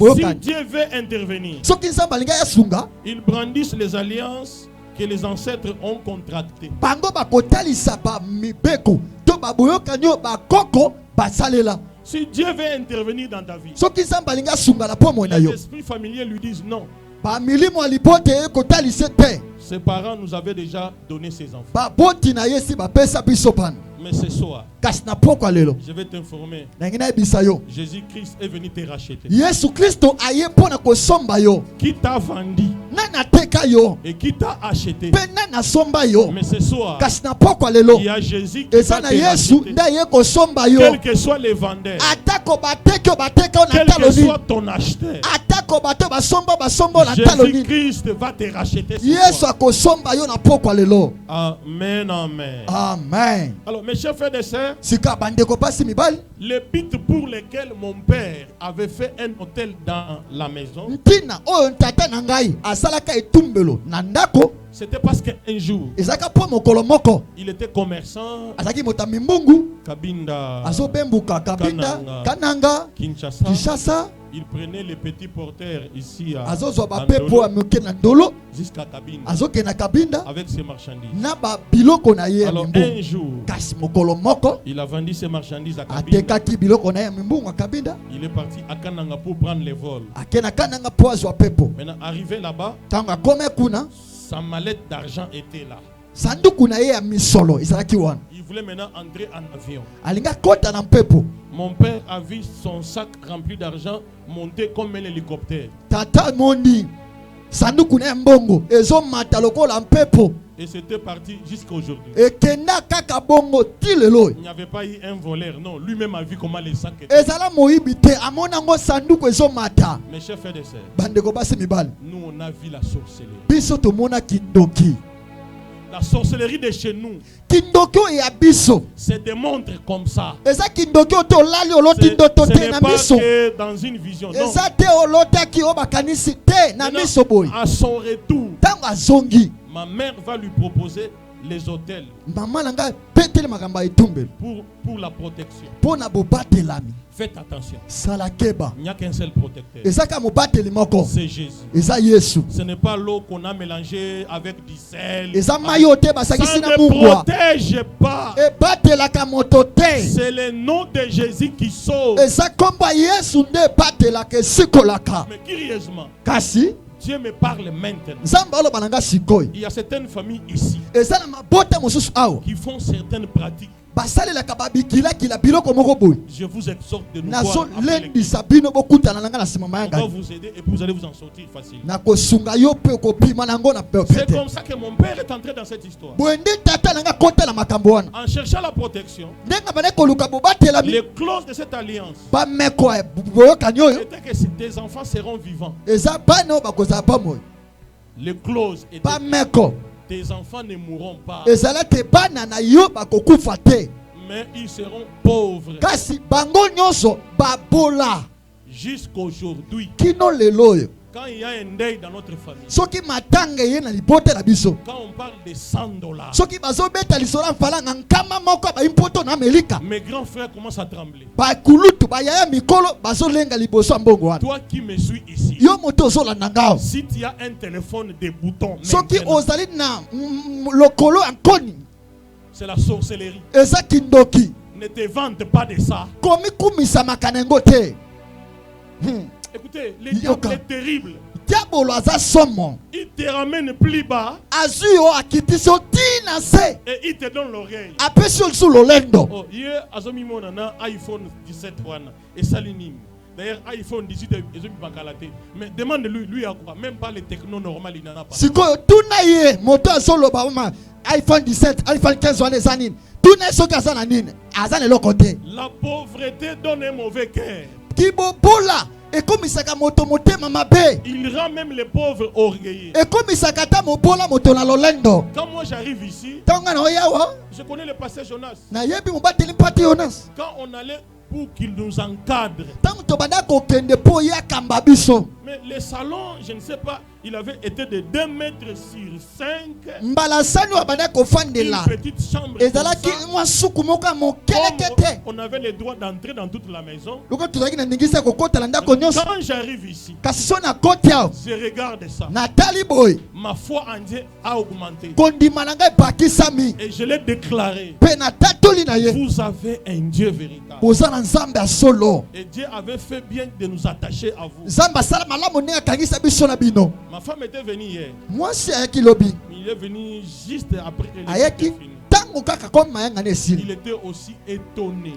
[SPEAKER 2] Si Dieu veut intervenir, ils brandissent les alliances que les ancêtres ont contractées. Si Dieu veut intervenir dans ta vie, les esprits familiers lui disent non. Ses parents nous avaient déjà donné ses enfants. Mais ce soir, je vais t'informer. Jésus-Christ est venu te racheter. Qui t'a vendu et qui t'a acheté. Mais ce soir, il y a Jésus qui va te racheter. Quel que soit les vendeurs, quel que soit ton acheteur, Jésus-Christ va te racheter. Amen, amen.
[SPEAKER 1] Amen.
[SPEAKER 2] Alors, mes chers frères et sœurs, le but pour lequel mon père avait fait un hôtel dans la maison, c'était parce qu'un jour, il était commerçant. Kabinda, Kananga, Kinshasa. Il prenait les petits porteurs ici à Ndolo, jusqu'à Kabinda avec ses marchandises. Alors un jour, il a vendu ses marchandises à Kabinda. Il est parti à Kananga pour prendre les vols. Maintenant, arrivé là-bas, sa mallette d'argent était là. Il voulait maintenant entrer en avion. Mon père a vu son sac rempli d'argent monter comme un hélicoptère. Et c'était parti jusqu'à aujourd'hui. Il n'y avait pas eu un voleur, non. Lui-même a vu comment les sacs étaient. Mes chers frères et sœurs, nous on a vu la sorcellerie. La sorcellerie de chez nous se démontre comme ça. Ce n'est pas que dans une vision. Non. À son retour, ma mère va lui proposer les hôtels pour la protection. Faites attention. Il n'y a qu'un seul protecteur. C'est Jésus. Ce n'est pas l'eau qu'on a mélangée avec du sel. Ça ne protège pas. C'est le nom de Jésus qui sauve. Mais curieusement, Dieu me parle maintenant. Il y a certaines familles ici qui font certaines pratiques. Je vous exhorte de nous voir. On va vous aider et vous allez vous en sortir facilement. C'est comme ça que mon père est entré dans cette histoire. En cherchant la protection, les clauses de cette alliance étaient que tes enfants seront vivants. Les clauses étaient tes enfants ne mourront pas, mais ils seront pauvres. Jusqu'aujourd'hui, quand il y a un deuil dans notre famille, quand on parle de $100, mes grands frères commencent à trembler. Toi qui me suis ici, si tu as un téléphone de boutons, c'est la sorcellerie. Ne te vante pas de ça. Écoutez, le diable est terrible. Il te ramène plus bas et il te donne l'oreille. Oh, hier, Azomi Monana, iPhone 17 et Salinim. D'ailleurs, iPhone 18 et mais demande-lui, lui à quoi? Même pas les techno normal, il n'en a pas. iPhone 17, iPhone 15 la pauvreté donne un mauvais cœur. Il rend même les pauvres orgueilleux. Quand moi j'arrive ici, je connais le pasteur Jonas. Quand on allait pour qu'il nous encadre, mais le salon, je ne sais pas, il avait été de 2 mètres sur 5. Une petite chambre. On avait le droit d'entrer dans toute la maison. Quand j'arrive ici, je regarde ça. Ma foi en Dieu a augmenté. Et je l'ai déclaré. Vous avez un Dieu véritable. Et Dieu avait fait bien de nous attacher à vous. Ma femme était venue hier. Il est venu juste après que l'église était finie. Il était aussi étonné.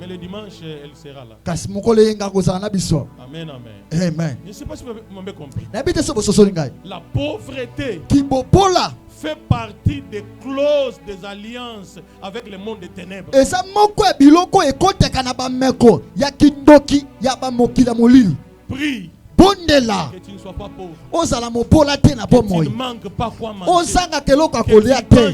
[SPEAKER 2] Mais le dimanche, elle sera là. Amen, amen. Je ne sais pas si vous m'avez compris. La pauvreté fait partie des clauses des alliances avec le monde des ténèbres. Prie.
[SPEAKER 1] Bondela.
[SPEAKER 2] Que tu ne sois pas pauvre.
[SPEAKER 1] Ozala mobola te na bomoi.
[SPEAKER 2] Tu ne manques pas quoi manger.
[SPEAKER 1] Ozanga keloko
[SPEAKER 2] Que
[SPEAKER 1] akolia
[SPEAKER 2] tu
[SPEAKER 1] te.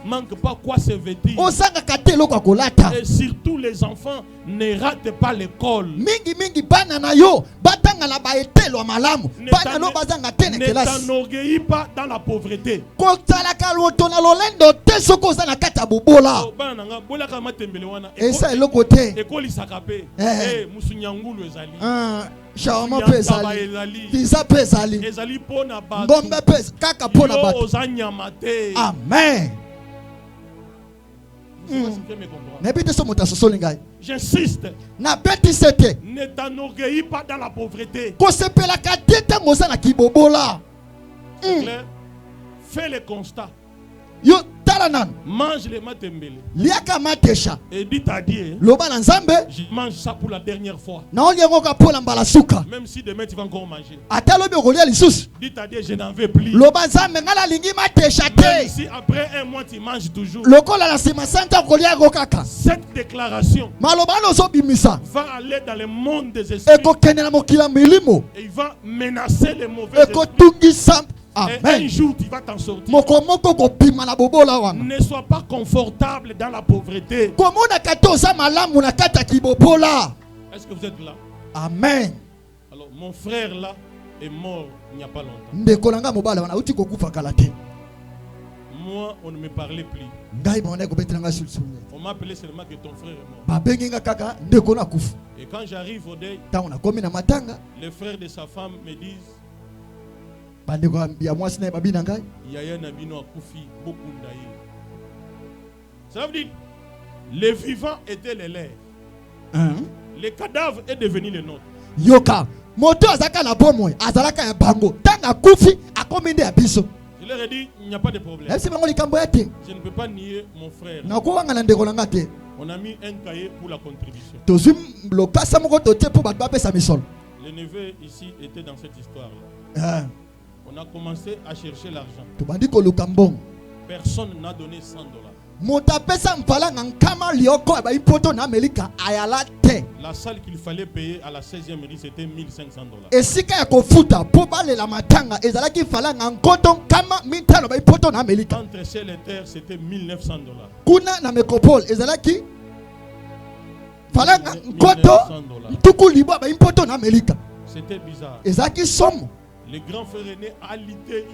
[SPEAKER 2] manques pas quoi se vêtir.
[SPEAKER 1] Ozanga kate loko akolata.
[SPEAKER 2] Et surtout les enfants, ne ratent pas l'école.
[SPEAKER 1] Mingi bana na yo batanga na baetelo malamu. Bana no bazanga te na kelasi.
[SPEAKER 2] Ne t'enorgueillis pas dans la pauvreté.
[SPEAKER 1] Ko tala kaloto na lolendo te soko za na kata bobola.
[SPEAKER 2] Bana nga bola ka matembele wana.
[SPEAKER 1] Esa eloko te.
[SPEAKER 2] Ekoli sakape. Musunyangulu ezali.
[SPEAKER 1] Shawama pesali. Pizza pesali.
[SPEAKER 2] Ezali pona ba.
[SPEAKER 1] Ngombe pesa kaka pona ba.
[SPEAKER 2] Ozanyamate.
[SPEAKER 1] Amen.
[SPEAKER 2] J'insiste.
[SPEAKER 1] Na beti sete.
[SPEAKER 2] Ne t'enorgueillis pas dans la pauvreté.
[SPEAKER 1] Ko sepela ka teta ngoza na kibobola.
[SPEAKER 2] Fais le constat.
[SPEAKER 1] Yo talanan.
[SPEAKER 2] Mange les matembele.
[SPEAKER 1] Liaka matesha.
[SPEAKER 2] Et dis à Dieu.
[SPEAKER 1] Loba na nzambe.
[SPEAKER 2] Je mange ça pour la dernière fois.
[SPEAKER 1] Na onyengo ka pola mbala suka.
[SPEAKER 2] Même si demain tu vas encore manger.
[SPEAKER 1] Atalo bi okolia lisusu.
[SPEAKER 2] Dis à Dieu je n'en veux plus.
[SPEAKER 1] Loba nzambe ngala lingi matesha te.
[SPEAKER 2] Même si après un mois tu manges toujours.
[SPEAKER 1] Lokola la sima santa okolia gokaka.
[SPEAKER 2] Cette déclaration.
[SPEAKER 1] Maloba no so bimisa.
[SPEAKER 2] Va aller dans le monde des esprits.
[SPEAKER 1] Eko kenela mokila milimo.
[SPEAKER 2] Et il va menacer les mauvais esprits.
[SPEAKER 1] Eko tungisa. Amen.
[SPEAKER 2] Et un jour tu vas t'en sortir. Ne sois pas confortable dans la pauvreté. Est-ce que vous êtes là?
[SPEAKER 1] Amen.
[SPEAKER 2] Alors mon frère là est mort il n'y a pas longtemps. Moi on ne me parlait plus. On m'a appelé seulement que ton frère est mort. Et quand j'arrive au deuil, les frères de sa femme me disent Yaya Nabino Akufi beaucoup d'aïe. Ça veut dire les vivants étaient les leurs. Les cadavres est devenu les nôtres.
[SPEAKER 1] Yoka moto azaka na bomoi azalaka ya bango tanga kufi akomende ya biso.
[SPEAKER 2] Je leur ai dit il n'y a pas de problème.
[SPEAKER 1] Je
[SPEAKER 2] ne peux pas nier mon frère. On a mis un cahier pour la contribution. Le neveu ici était dans cette histoire-là. On a commencé à chercher l'argent. Personne n'a donné $100. La salle qu'il fallait payer à la 16e mairie, c'était $1,500. Entre ciel et terre, c'était $1,900. C'était bizarre. Le grand frère aîné a lutté,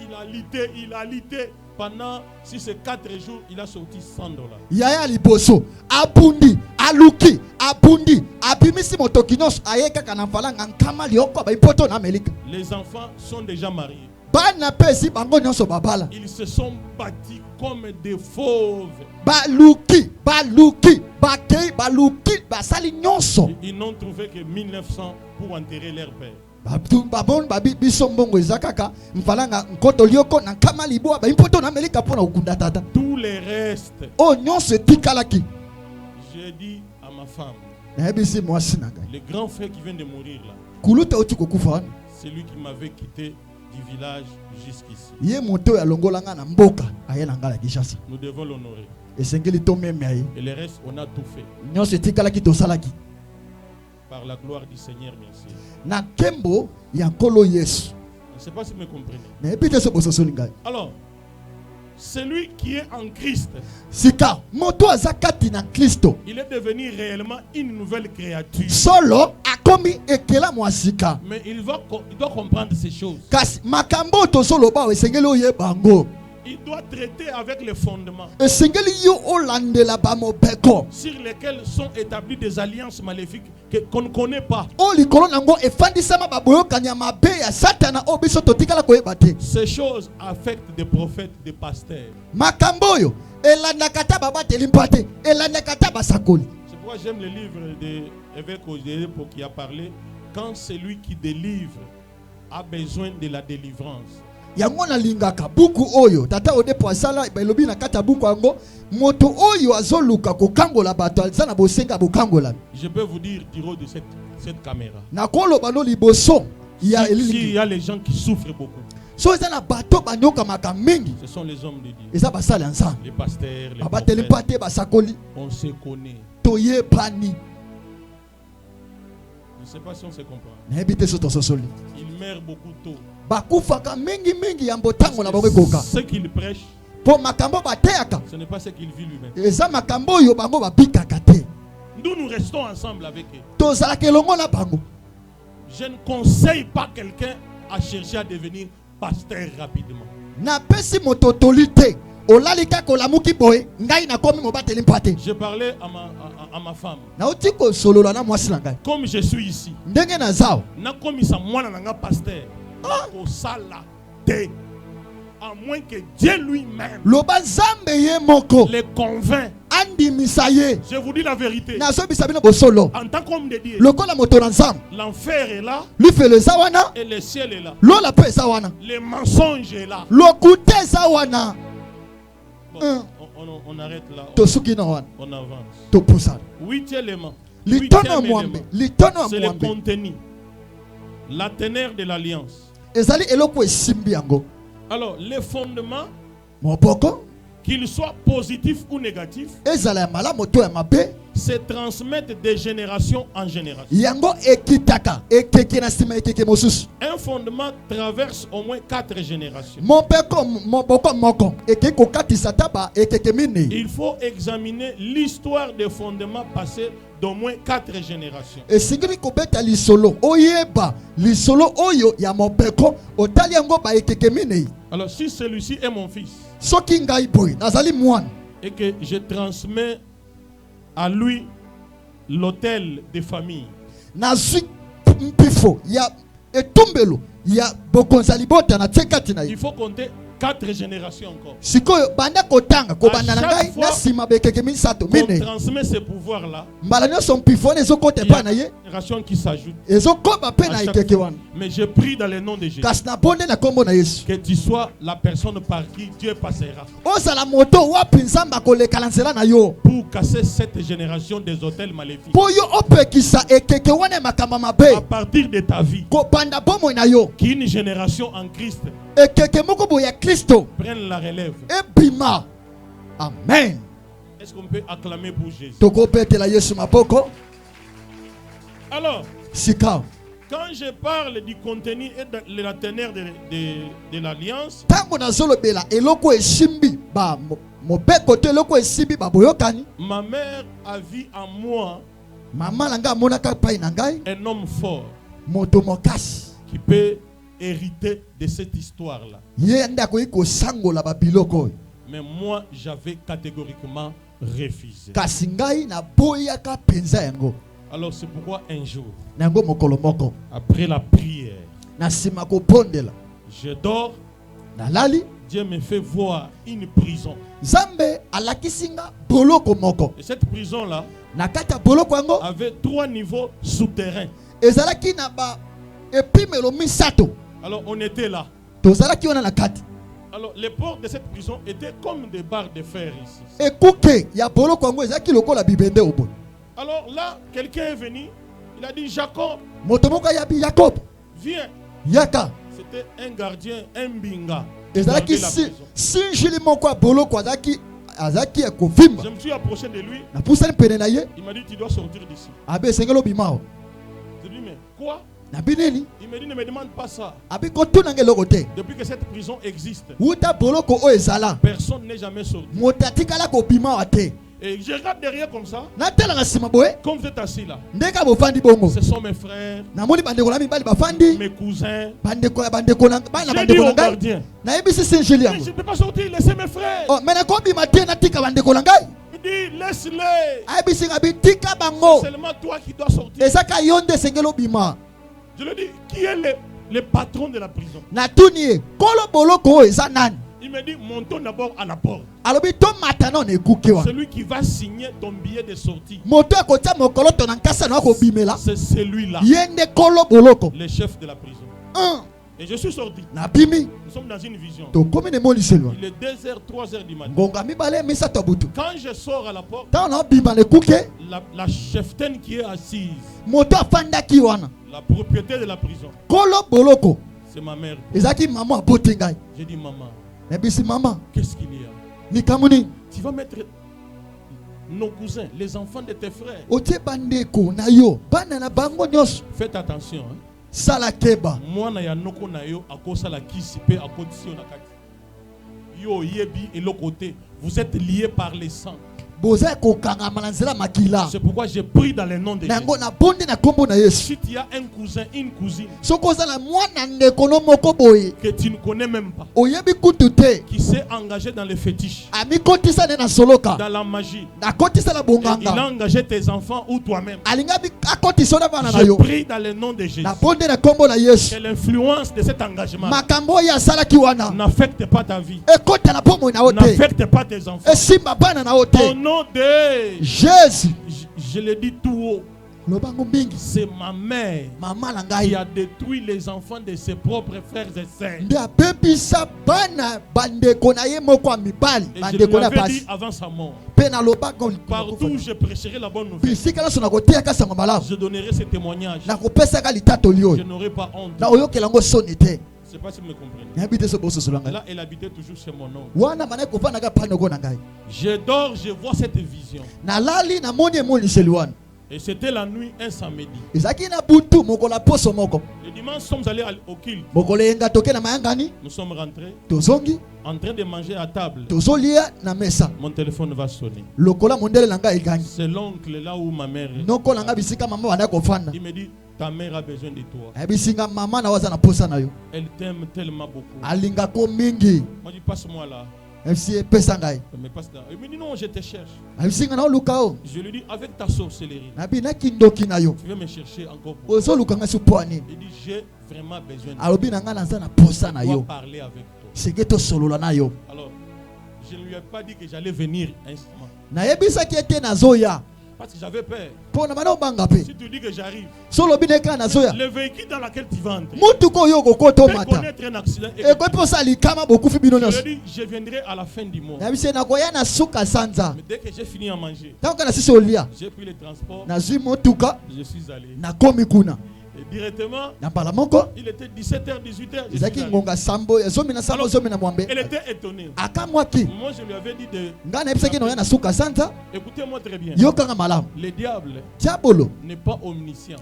[SPEAKER 2] il a lutté. Pendant 6 et 4 jours, il a sorti $100.
[SPEAKER 1] Yaya liboso, abundi, aluki, abundi, abimisi motokinos, ayeka kanafala ngankama lioko ba ipoto na Amerika.
[SPEAKER 2] Les enfants sont déjà mariés.
[SPEAKER 1] Bana pesi bango nyonso babala.
[SPEAKER 2] Ils se sont bâtis comme des fauves.
[SPEAKER 1] Baluki, bakei, baluki, basali nyonso.
[SPEAKER 2] Ils n'ont trouvé que 1900 pour enterrer leur père.
[SPEAKER 1] Tous
[SPEAKER 2] les restes.
[SPEAKER 1] Oh non, c'est Tikalaki.
[SPEAKER 2] J'ai dit à ma femme, le grand frère qui vient de mourir là, c'est lui qui m'avait quitté du village jusqu'ici. Nous devons l'honorer. Et le reste, on a tout fait. Par la gloire du Seigneur, merci. Je ne sais pas si vous me comprenez. Alors, celui qui est en Christ, il est devenu réellement une nouvelle créature. Mais il doit comprendre ces choses. Il doit traiter avec les fondements sur lesquels sont établies des alliances maléfiques qu'on ne connaît pas. Ces choses affectent des prophètes, des pasteurs. C'est pourquoi j'aime le livre de l'évêque Ojedepo qui a parlé quand celui qui délivre a besoin de la délivrance. Yangona lingaka buku oyo tata Odepo asala belobi na kata buku ango moto oyo azoluka kokangola bato alzana bosenga bokangola. Je peux vous dire du haut de cette caméra.
[SPEAKER 1] Na kolo bano liboso
[SPEAKER 2] il y a les gens qui souffrent beaucoup.
[SPEAKER 1] So ezana bato banyoka makamingi.
[SPEAKER 2] Ce sont les hommes de Dieu.
[SPEAKER 1] Eza basala ensemble.
[SPEAKER 2] Les pasteurs, les
[SPEAKER 1] prophètes.
[SPEAKER 2] On se connaît.
[SPEAKER 1] Toye pani.
[SPEAKER 2] Nous sais pas si on se comprend.
[SPEAKER 1] Il
[SPEAKER 2] meurt beaucoup tôt.
[SPEAKER 1] Ce
[SPEAKER 2] qu'il prêche,
[SPEAKER 1] ce
[SPEAKER 2] n'est pas ce qu'il vit lui-même. Nous restons ensemble avec eux. Je ne conseille pas quelqu'un à chercher à devenir pasteur rapidement. Je parlais à ma femme. Comme je suis ici, pasteur, à moins que Dieu lui-même les convainc. Je vous dis la vérité. En tant qu'homme de Dieu, l'enfer est là et le ciel est là. Les mensonges est là. Bon, on arrête là. On avance. Huitième élément. C'est le contenu. La teneur de l'alliance. Alors, les fondements, qu'ils soient positifs ou négatifs, se transmettent de génération en génération. Un fondement traverse au moins 4 générations. Il faut examiner l'histoire des fondements passés d'au moins 4 générations. Alors si celui-ci est mon fils et que je transmets à lui l'hôtel de famille, il faut compter 4 générations encore. À chaque fois qu'on transmet ce pouvoir-là, il y a une génération qui s'ajoute. Mais je prie dans le nom de Jésus que tu sois la personne par qui Dieu passera pour casser cette génération des hôtels maléfiques. À partir de ta vie, qu'une génération en Christ prenne la relève.
[SPEAKER 1] Amen.
[SPEAKER 2] Est-ce qu'on peut acclamer pour Jésus? Alors, quand je parle du contenu et de la teneur de l'alliance, ma mère a vu en moi un homme fort qui peut hériter de cette histoire-là. Mais moi, j'avais catégoriquement refusé. Alors c'est pourquoi un jour, après la prière, je dors, Dieu me fait voir une prison. Et cette prison-là avait 3 niveaux souterrains. Alors on était là. Alors les portes de cette prison étaient comme des barres de fer ici. Alors là, quelqu'un est venu, il a dit Jacob, viens. C'était un gardien, un binga. Je me suis approché de lui. Il m'a dit tu dois sortir d'ici. Je lui ai dit mais quoi? Il m'a dit ne me demande pas ça. Depuis que cette prison existe, personne n'est jamais sorti. Et je regarde derrière comme ça. Comme vous êtes assis là, ce sont mes frères, mes cousins. J'ai dit au gardien, je ne peux pas sortir, laissez mes frères. Il dit laisse-les. C'est seulement toi qui dois sortir. Je lui dis, qui est le patron de la prison? Il me dit, montons d'abord à la porte. Celui qui va signer ton billet de sortie, c'est celui-là, le chef de la prison. Et je suis sorti. Nous sommes dans une vision. Il est 2h, 3h du matin. Quand je sors à la porte, la cheftaine qui est assise, la propriétaire de la prison, c'est ma mère. J'ai dit maman, qu'est-ce qu'il y a? Tu vas mettre nos cousins, les enfants de tes frères. Faites attention. Hein.
[SPEAKER 1] Salakeba.
[SPEAKER 2] Moi na ya noko na yo akosa la kisipe akotisi na kati. Yo yebi et l'autre côté, vous êtes liés par les sangs. C'est pourquoi j'ai pris dans le nom de Jésus. Si tu as un cousin, une cousine que tu ne connais même pas, qui s'est engagé dans les fétiches, dans la magie, il a engagé tes enfants ou toi-même, je prie dans le nom de Jésus que l'influence de cet engagement n'affecte pas ta vie, n'affecte pas tes enfants. Au nom de Jésus, je le dis tout haut. C'est ma mère qui a détruit les enfants de ses propres frères et sœurs. Et je lui avais dit avant sa mort, partout où je prêcherai la bonne nouvelle, je donnerai ce témoignage. Je n'aurai pas honte. Je ne sais pas si vous me comprenez. Là, elle habitait toujours chez mon oncle. Je dors, je vois cette vision. Et c'était la nuit, un samedi. Le dimanche, nous sommes allés au culte. Nous sommes rentrés, en train de manger à table. Mon téléphone va sonner. C'est l'oncle là où ma mère est. Il me dit, ta mère a besoin de toi. Elle t'aime tellement beaucoup. Moi, je dis, passe-moi là. Il me dit non, je te cherche. Je lui dis avec ta sorcellerie, tu veux me chercher encore pour. Il dit j'ai vraiment besoin de toi. Je dois parler avec toi. Alors, je ne lui ai pas dit que j'allais venir instamment. Parce que j'avais peur. Si tu dis que j'arrive, le véhicule dans lequel tu vas entrer peut connaître un accident. Je lui ai dit, je viendrai à la fin du mois. Mais dès que j'ai fini à manger, j'ai pris le transport. Je suis allé. Et directement, il était 17h, 18h. Elle était étonnée. Moi, je lui avais dit de. Écoutez-moi très bien. Le diable n'est pas omniscient.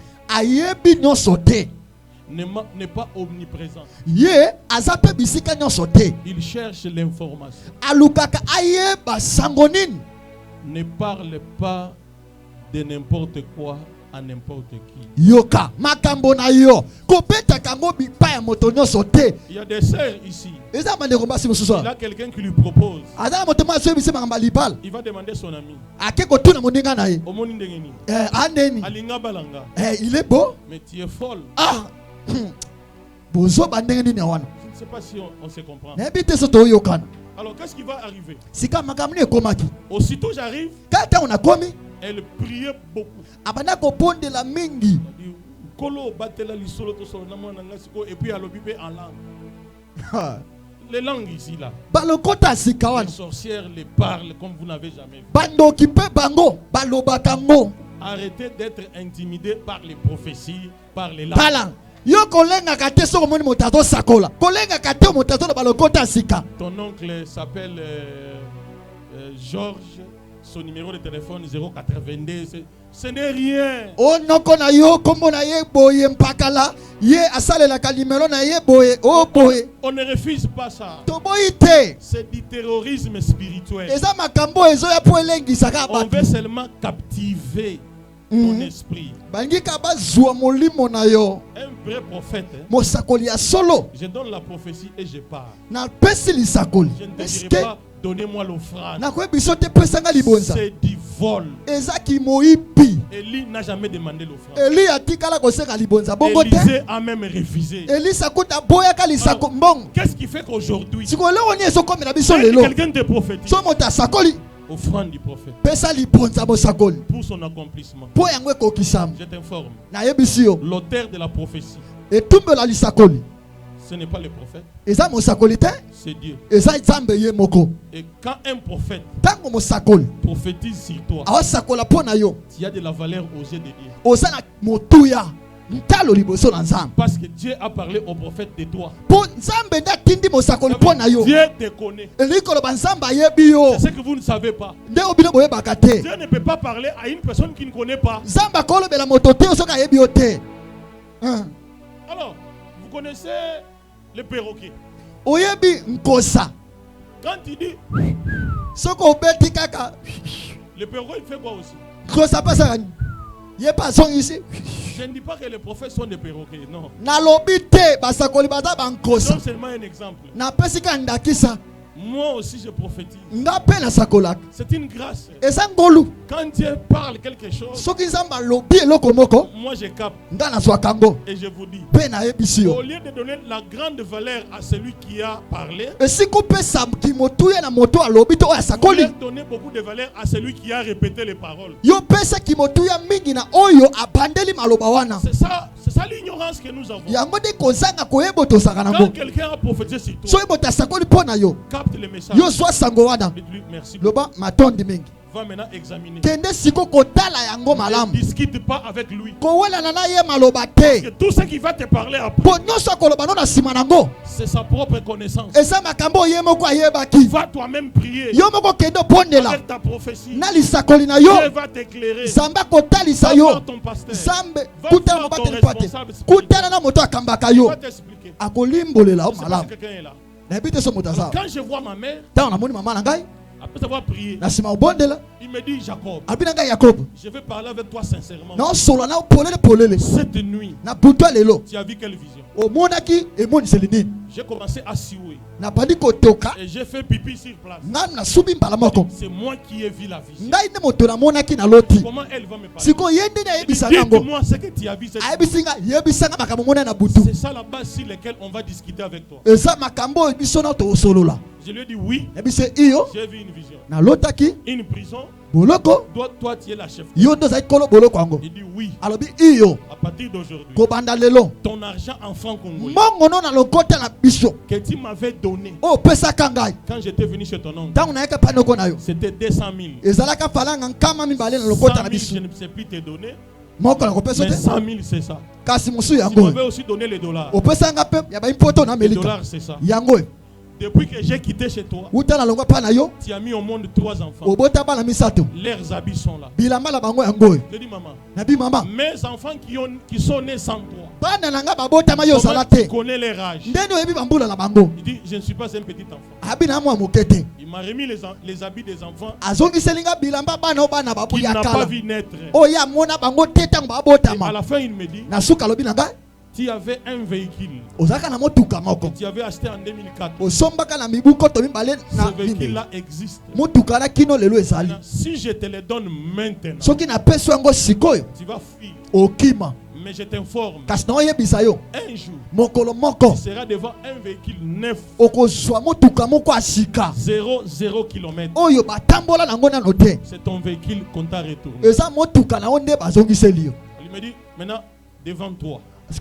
[SPEAKER 2] N'est pas omniprésent. Il cherche l'information. Ne parle pas de n'importe quoi à n'importe qui. Il y a des sœurs ici. Il a quelqu'un qui lui propose. Il va demander son ami.
[SPEAKER 1] Il est beau.
[SPEAKER 2] Mais tu es folle.
[SPEAKER 1] Je ne
[SPEAKER 2] sais pas si on se comprend. Alors qu'est-ce qui va arriver? Aussitôt j'arrive, elle priait beaucoup. Et puis elle obéit en langue. Les langues ici là. Les sorcières les parlent comme vous n'avez jamais vu. Arrêtez d'être intimidés par les prophéties, par les langues. Ton oncle s'appelle Georges. Son numéro de téléphone 082. Ce n'est rien. On ne refuse pas ça. C'est du terrorisme spirituel. On veut seulement captiver ton esprit. Un vrai prophète. Je donne la prophétie et je pars. Je ne te dirai pas. Donnez-moi l'offrande. C'est du vol. Élie n'a jamais demandé l'offrande. Élisée a même refusé. Qu'est-ce qui fait qu'aujourd'hui, quelqu'un te prophétise, offrande du prophète pour son accomplissement? Je t'informe, l'auteur de la prophétie, ce n'est pas le prophète, c'est Dieu. Et quand un prophète prophétise sur toi, il y a de la valeur aux yeux de Dieu.
[SPEAKER 1] ntalo liboso na nzambe.
[SPEAKER 2] Parce que Dieu a parlé au prophète de toi.
[SPEAKER 1] Po nzambe nda tindi mosakoli po na yo.
[SPEAKER 2] Dieu te connaît.
[SPEAKER 1] Elikolo ba nzambe ayebi yo.
[SPEAKER 2] C'est ce que vous ne savez pas.
[SPEAKER 1] Nde obilo boyebaka te.
[SPEAKER 2] Dieu ne peut pas parler à une personne qui ne connaît pas.
[SPEAKER 1] Nzambe akolobela moto te osoka ayebi yo te.
[SPEAKER 2] Alors, vous connaissez le perroquet.
[SPEAKER 1] Oyebi nkosa.
[SPEAKER 2] Quand il dit
[SPEAKER 1] soko obeti kaka.
[SPEAKER 2] Le perroquet il fait quoi aussi?
[SPEAKER 1] Nkosa pasa ngani? Ye pas son ici.
[SPEAKER 2] Je ne dis pas que les prophètes sont des perroquets, non.
[SPEAKER 1] Na lobi te basakoli baza ba nkosa.
[SPEAKER 2] C'est seulement un exemple.
[SPEAKER 1] Na pesika ndakisa.
[SPEAKER 2] Moi aussi je prophétise.
[SPEAKER 1] Nga pe na sakolak.
[SPEAKER 2] C'est une grâce.
[SPEAKER 1] Eza ngolu.
[SPEAKER 2] Quand Dieu parle quelque chose,
[SPEAKER 1] soki nzamba lobi eloko moko.
[SPEAKER 2] Moi je capte.
[SPEAKER 1] Nga na swakango.
[SPEAKER 2] Et je vous dis.
[SPEAKER 1] Pe na yebisi yo.
[SPEAKER 2] Au lieu de donner la grande valeur à celui qui a parlé,
[SPEAKER 1] esiko pesa kimotuye na moto alobi to ya sakoli.
[SPEAKER 2] Au lieu de donner beaucoup de valeur à celui qui a répété les paroles.
[SPEAKER 1] Yo pesa kimotuya mingi na oyo abandeli maloba wana.
[SPEAKER 2] C'est ça l'ignorance que nous avons.
[SPEAKER 1] Yango de kozanga koyebo to sakana
[SPEAKER 2] Quand quelqu'un a prophétisé sur toi,
[SPEAKER 1] so yebota sakoli pona yo.
[SPEAKER 2] Capte le message.
[SPEAKER 1] Yo so sango wana.
[SPEAKER 2] Merci.
[SPEAKER 1] Loba matondi mingi.
[SPEAKER 2] Va maintenant examiner.
[SPEAKER 1] Kende siko kotala yango malamu.
[SPEAKER 2] Ne discute pas avec lui.
[SPEAKER 1] Kowela na ye maloba te.
[SPEAKER 2] Parce que tout ce qui va te parler après,
[SPEAKER 1] ponyoso koloba no na sima nango.
[SPEAKER 2] C'est sa propre connaissance.
[SPEAKER 1] Esa makambo ye moko ayebaki.
[SPEAKER 2] Va toi-même prier.
[SPEAKER 1] Yo moko kendo pondela.
[SPEAKER 2] Avec ta prophétie.
[SPEAKER 1] Na lisakoli na yo.
[SPEAKER 2] Dieu va t'éclairer.
[SPEAKER 1] Samba kotalisa yo. Sambe kutana mobateli pate. Kutana na moto akambaka yo.
[SPEAKER 2] Va t'expliquer.
[SPEAKER 1] Akolimbolela o malamu.
[SPEAKER 2] Quelqu'un est là.
[SPEAKER 1] Na bite so motaza.
[SPEAKER 2] Quand je vois ma mère,
[SPEAKER 1] ta na moni mama na ngai.
[SPEAKER 2] Après avoir prié,
[SPEAKER 1] il
[SPEAKER 2] me dit Jacob, je vais parler avec toi sincèrement. Cette nuit, tu as vu quelle vision? J'ai commencé à suer. Et j'ai fait pipi sur place. C'est moi qui ai vu la vision. Comment elle va me parler? Dites-moi ce que tu as vu. C'est ça la base sur laquelle on va discuter avec toi. Je lui ai dit oui. J'ai vu une vision. Une prison. Toi tu es la chef. Il dit oui. À partir d'aujourd'hui, ton argent en francs congolais que tu m'avais donné quand j'étais venu chez ton oncle, c'était 200 000. 100 000 je ne sais plus te donner. Mais 100 000 c'est ça. Tu m'avais aussi donné les dollars. Les dollars c'est ça. Depuis que j'ai quitté chez toi, tu as mis au monde 3 enfants. Leurs habits sont là. Je dis maman, mes enfants qui sont nés sans toi, comment tu connais leur âge? Il dit je ne suis pas un petit enfant. Il m'a remis les habits des enfants qu'il n'a pas vu naître. Et à la fin il me dit tu avais un véhicule que tu avais acheté en 2004. Ce véhicule-là existe. Si je te le donne maintenant, tu vas fuir. Mais je t'informe, un jour, tu seras devant un véhicule neuf, 0 km. C'est ton véhicule qu'on t'a retourné. Il me dit, maintenant, devant toi, tu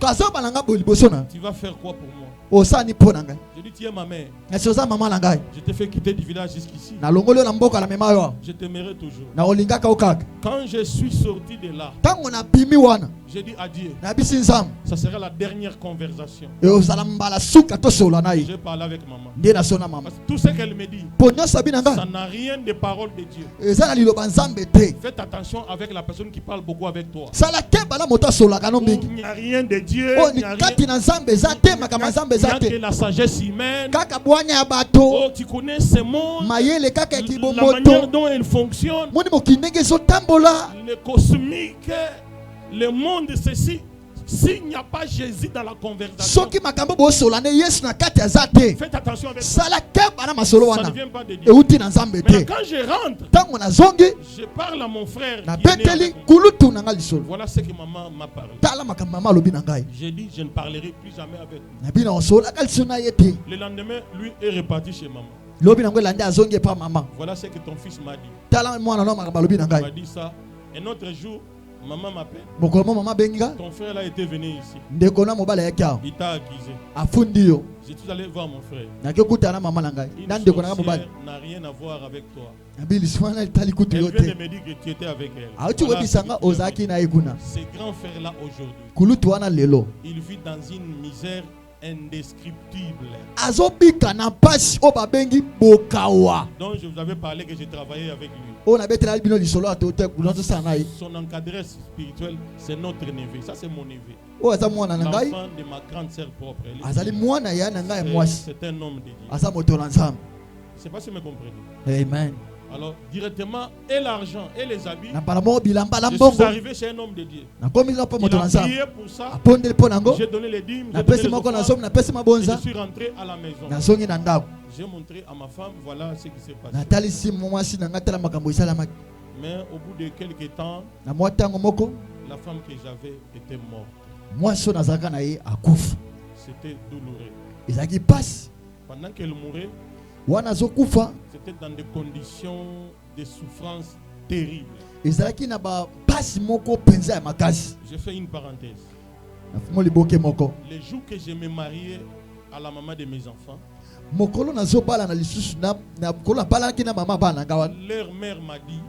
[SPEAKER 2] vas faire quoi pour moi? Je dis, tu es ma mère. Je t'ai fait quitter du village jusqu'ici. Je t'aimerai toujours. Quand je suis sorti de là, j'ai dit adieu. Ça sera la dernière conversation. J'ai parlé avec maman. Parce que tout ce qu'elle me dit, ça n'a rien de parole de Dieu. Faites attention avec la personne qui parle beaucoup avec toi. Il n'y a rien de Dieu. Il n'y a que la sagesse humaine. Oh, tu connais ces mots, la manière dont ils fonctionnent, le cosmique, le monde, ceci. S'il n'y a pas Jésus dans la conversation, faites attention avec ça. Ça ne vient pas de Dieu. Mais quand je rentre, je parle à mon frère qui est né voilà ce que maman m'a parlé. J'ai dit, je ne parlerai plus jamais avec lui. Le lendemain, lui est reparti chez maman. Voilà ce que ton fils m'a dit. Il m'a dit ça. Un autre jour, Maman m'appelle.
[SPEAKER 1] Ton
[SPEAKER 2] frère là était venu ici.
[SPEAKER 1] Il
[SPEAKER 2] t'a accusé. Je suis allé voir mon frère. Une sorcière n'a rien à voir avec toi. Elle vient de me dire que tu étais avec elle. Voilà ce grand frère là aujourd'hui, il vit dans une misère indescriptible. Donc je vous avais parlé que j'ai travaillé avec lui. Son encadreur spirituel, c'est notre neveu. Ça, c'est mon neveu. L'enfant de ma grande sœur propre. C'est un homme de Dieu. Je ne sais pas si vous me comprenez.
[SPEAKER 1] Amen.
[SPEAKER 2] Alors, directement, et l'argent, et les habits, je suis arrivé chez un homme de Dieu. Il a prié pour ça. J'ai donné les dîmes, j'ai donné les offrandes, et je suis rentré à la maison. J'ai montré à ma femme, voilà ce qui s'est passé. Mais au bout de quelques temps, la femme que j'avais était morte. C'était douloureux. Pendant qu'elle mourait, c'était dans des conditions de souffrance terribles. J'ai fait une parenthèse. Les jours que je me mariais à la maman de mes enfants, leur mère m'a dit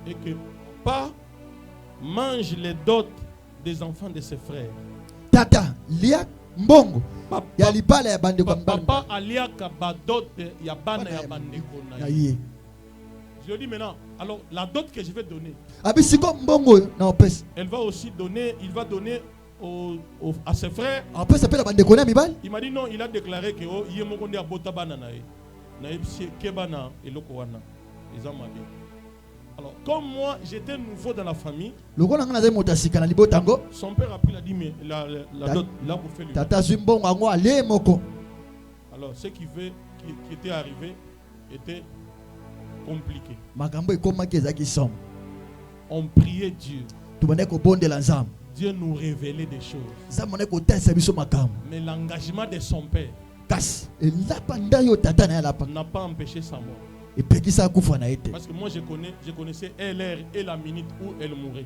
[SPEAKER 2] et que pas mange les dots des enfants de ses frères.
[SPEAKER 1] Tata, liak mbongo.
[SPEAKER 2] Papa aliaka badot ya bana ya bandeko na ye. Je lui dis maintenant, alors la dot que je vais donner, elle va aussi donner, il va donner à ses frères. Il m'a dit non, il a déclaré que alors, comme moi j'étais nouveau dans la famille, son père a pris la dîme, la dot, là pour faire lui. Alors, ce qui était arrivé était compliqué. On priait Dieu. Dieu nous révélait des choses. Mais l'engagement de son père n'a pas empêché sa mort. Parce que moi je connaissais l'heure et la minute où elle mourait.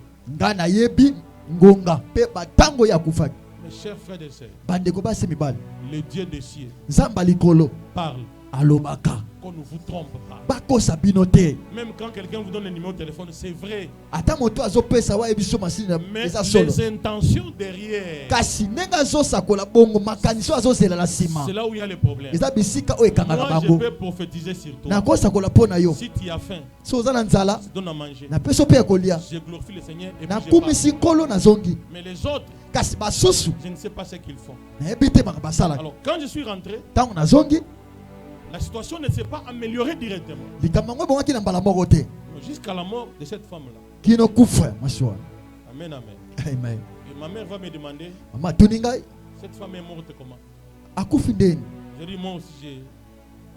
[SPEAKER 2] Mes chers frères et sœurs, le Dieu des cieux parle. Qu'on ne vous trompe pas. Même quand quelqu'un vous donne le numéro de téléphone, c'est vrai. Mais les intentions derrière, c'est là où il y a le problème. Moi, je peux prophétiser sur toi. Si tu as faim, je donne à manger. Je glorifie le Seigneur et puis je pars. Mais les autres, je ne sais pas ce qu'ils font. Alors, quand je suis rentré, la situation ne s'est pas améliorée directement. Jusqu'à la mort de cette femme-là. Amen, amen.
[SPEAKER 1] Amen.
[SPEAKER 2] Et ma mère va me demander, cette femme est morte comment? Je dis, moi aussi,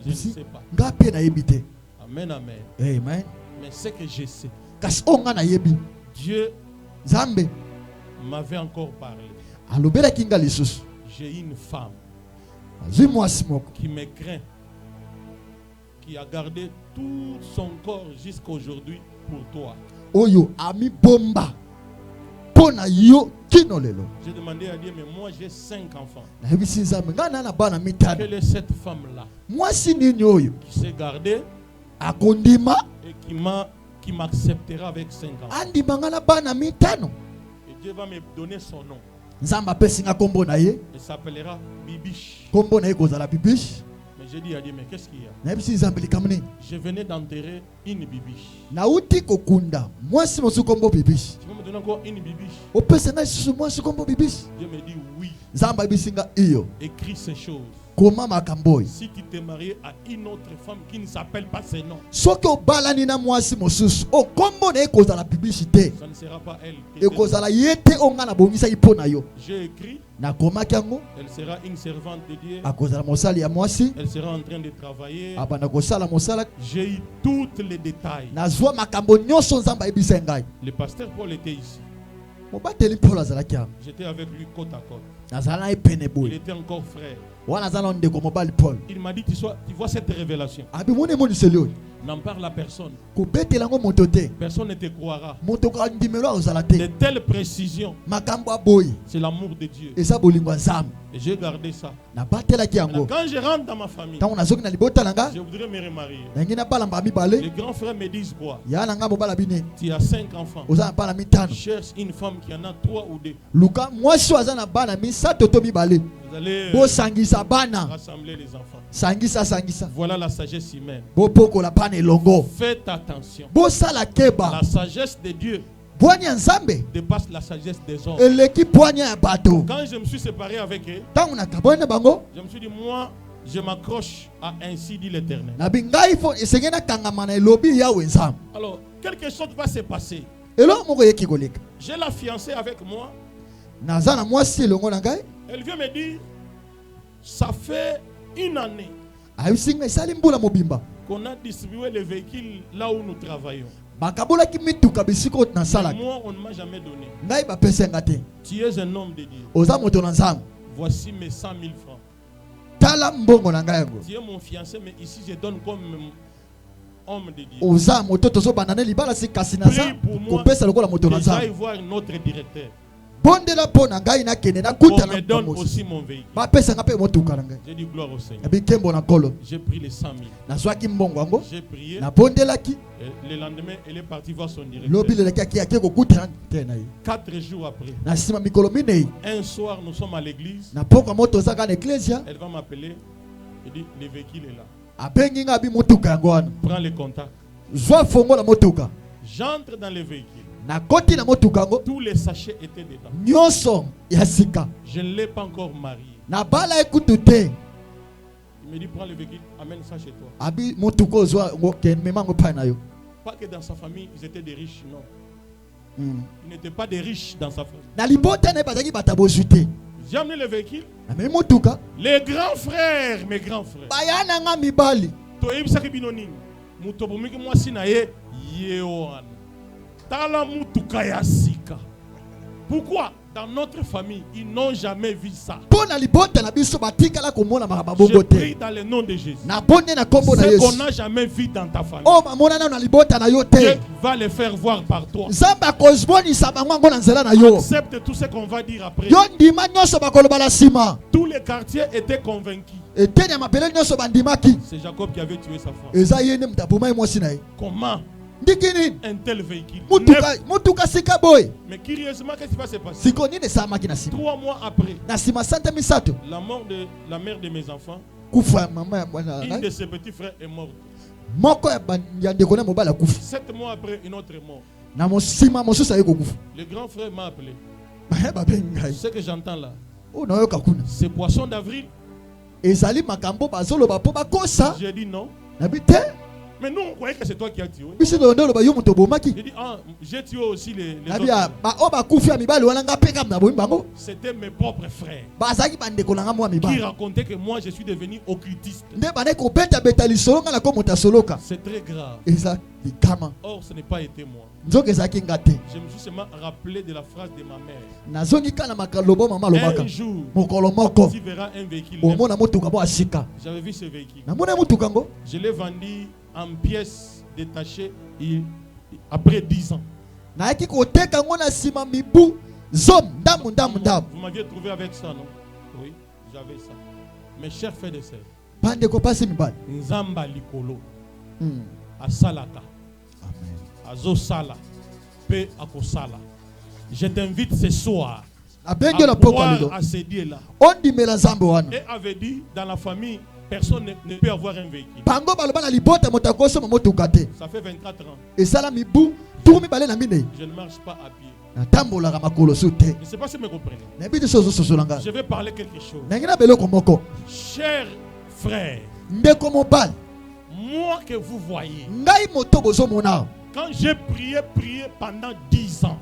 [SPEAKER 2] je ne sais pas. Amen, amen.
[SPEAKER 1] Amen.
[SPEAKER 2] Mais ce que je sais, Dieu m'avait encore parlé. J'ai une femme qui me craint, qui a gardé tout son corps jusqu'à aujourd'hui pour toi. J'ai demandé à Dieu, mais moi j'ai 5 enfants. Quelle est cette femme-là qui s'est gardée et qui m'acceptera avec 5 enfants? Et Dieu va me donner son nom. Il s'appellera Bibiche. Mais j'ai dit à Dieu, mais qu'est-ce qu'il y a? Je venais d'enterrer une bibiche. Tu vas me donner encore une bibiche? Dieu me dit oui. Écris ces choses. Si tu t'es marié à une autre femme qui ne s'appelle pas ses noms, ça ne sera pas elle. J'ai écrit. Elle sera une servante de Dieu. Elle sera en train de travailler. J'ai eu tous les détails. Le pasteur Paul était ici. J'étais avec lui côte à côte. Il était encore frère. Il m'a dit, tu vois cette révélation. N'en parle à personne.
[SPEAKER 1] Personne
[SPEAKER 2] ne te croira.
[SPEAKER 1] De
[SPEAKER 2] De telles précisions. C'est l'amour de Dieu. Et j'ai gardé ça. Maintenant, quand je rentre dans ma famille, je voudrais me remarier. Les grands frères me disent quoi? Tu as 5 enfants. Cherche une femme qui en a 3 ou 2. Vous allez rassembler les enfants. Voilà la sagesse humaine. Faites attention. La sagesse de Dieu dépasse la sagesse des hommes. Quand je me suis séparé avec eux, je me suis dit, moi, je m'accroche à ainsi dit l'Éternel. Alors, quelque chose va se passer. J'ai la fiancée avec moi. Elle vient me dire, ça fait 1 année qu'on a distribué les véhicules là où nous travaillons. Moi, on ne m'a jamais donné. Tu es un homme de Dieu. Voici mes 100 000 francs. Tu es mon fiancé, mais ici je donne comme homme de Dieu. Prie pour moi que j'aille voir notre directeur. On me donne aussi mon véhicule. J'ai dit gloire au Seigneur. J'ai pris les 100 000. J'ai prié. Et le lendemain, elle est partie voir son directeur. 4 jours après, un soir, nous sommes à l'église. Elle va m'appeler. Elle dit, le véhicule est là. Prends les contacts. J'entre dans le véhicule. Tous les sachets étaient dedans. Je ne l'ai pas encore marié. Il me dit, prends le véhicule, amène ça chez toi. Pas que dans sa famille, ils étaient des riches, non. Ils n'étaient pas des riches dans sa famille. J'ai amené le véhicule. Les grands frères, mes grands frères. Pourquoi? Dans notre famille, ils n'ont jamais vu ça. Je prie dans le nom de Jésus. Ce qu'on n'a jamais vu dans ta famille, Dieu va le faire voir par toi. Accepte tout ce qu'on va dire après. Tous les quartiers étaient convaincus. C'est Jacob qui avait tué sa femme. Comment? Un tel véhicule. Mais curieusement, qu'est-ce qui va se passer? 3 mois après, la mort de la mère de mes enfants, une de ses petits frères est morte. 7 mois après, une autre est morte. Le grand frère m'a appelé. Ce que j'entends là, c'est poisson d'avril. J'ai dit non. Mais nous, on croyait que c'est toi qui as tué. J'ai dit, ah, j'ai tué aussi les autres. C'était mes propres frères qui racontaient que moi, je suis devenu occultiste. C'est très grave. Or, ce n'est pas été moi. Je me suis seulement rappelé de la phrase de ma mère. Un jour, tu verras un véhicule. J'avais vu ce véhicule. Je l'ai vendu en pièces détachées après 10 ans. Vous m'aviez trouvé avec ça, non? Oui, j'avais ça. Mes chers frères et sœurs, Nzamba Likolo, Asalaka, Azosala, Pe Akosala. Je t'invite ce soir à boire à ce Dieu-là. Et avait dit, dans la famille, personne ne peut avoir un véhicule. Ça fait 24 ans. Je ne marche pas à pied. Je ne sais pas si vous me comprenez. Je vais parler quelque chose. Chers frères, moi que vous voyez, quand j'ai prié pendant 10 ans,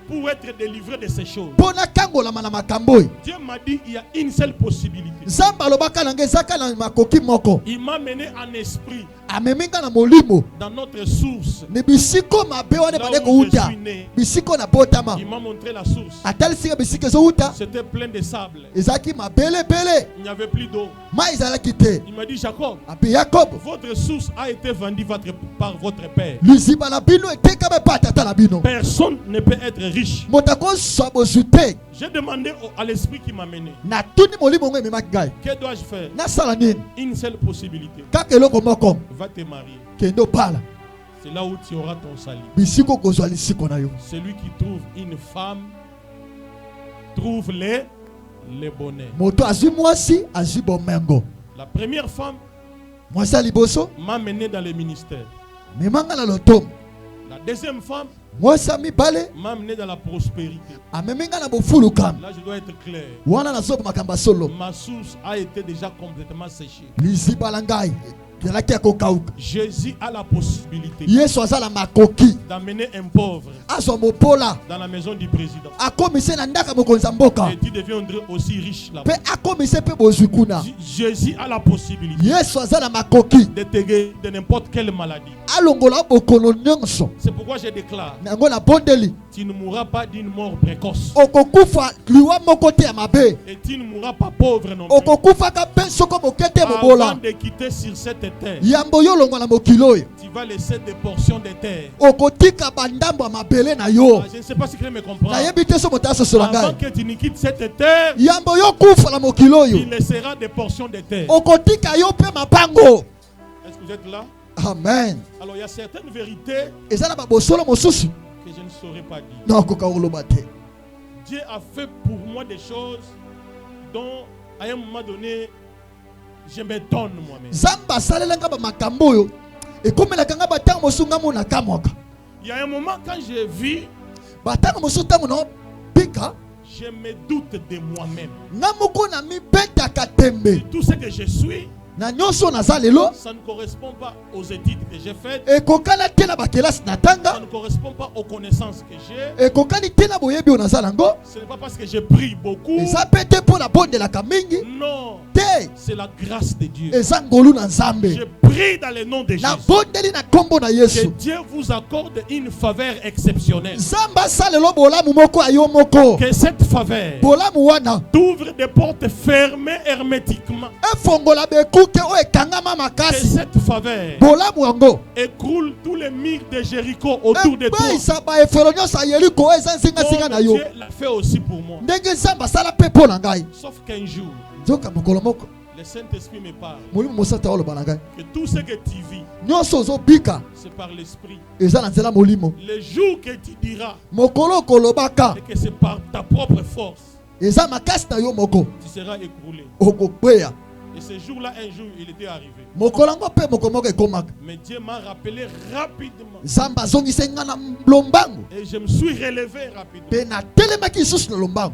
[SPEAKER 2] pour être délivré de ces choses.
[SPEAKER 1] Dieu
[SPEAKER 2] m'a dit il y a une seule possibilité. Il m'a mené en esprit dans notre source. Là où je suis né, il m'a montré la source. C'était plein de sable. Il n'y avait plus d'eau. Il m'a dit Jacob, votre source a été vendue par votre père. Personne ne peut être riche. J'ai demandé à l'esprit qui m'a mené. Que dois-je faire? Une seule possibilité. Va te marier. C'est là où tu auras ton salut. Celui qui trouve une femme trouve les bonheurs. La première femme m'a mené dans le ministère. La deuxième femme m'a mené dans la prospérité. Là, je dois être clair. Ma source a été déjà complètement séchée. Jésus a la possibilité d'amener un pauvre dans la maison du président. Et tu deviendras aussi riche là-bas. Jésus a la possibilité de te guérir de n'importe quelle maladie. C'est pourquoi je déclare, tu ne mourras pas d'une mort précoce. Et tu ne mourras pas pauvre non plus. Avant de quitter sur cette terre, tu vas laisser des portions de terre. Je ne sais pas si tu me comprends. Avant que tu ne quittes cette terre, tu laisseras des portions de terre. Est-ce que vous êtes là?
[SPEAKER 1] Amen.
[SPEAKER 2] Alors il y a certaines vérités que je ne saurais pas dire. Dieu a fait pour moi des choses dont à un moment donné je m'étonne moi-même. Il y a un moment quand j'ai vu, je me doute de moi-même. Tout ce que je suis, ça ne correspond pas aux études que j'ai faites. Ça ne correspond pas aux connaissances que j'ai. Ce n'est pas parce que j'ai pris beaucoup. Non. C'est la grâce de Dieu. Je prie dans le nom de Jésus que Dieu vous accorde une faveur exceptionnelle. Que cette faveur t'ouvre des portes fermées hermétiquement. Que cette faveur écroule tous les murs de Jéricho autour de toi. Comme Dieu l'a fait aussi pour moi. Sauf qu'un jour, le Saint-Esprit me parle que tout ce que tu vis, c'est par l'Esprit. Le jour que tu diras et que c'est par ta propre force, tu seras écroulé. Et ce jour-là, un jour, il était arrivé. Mais Dieu m'a rappelé rapidement. Et je me suis relevé rapidement.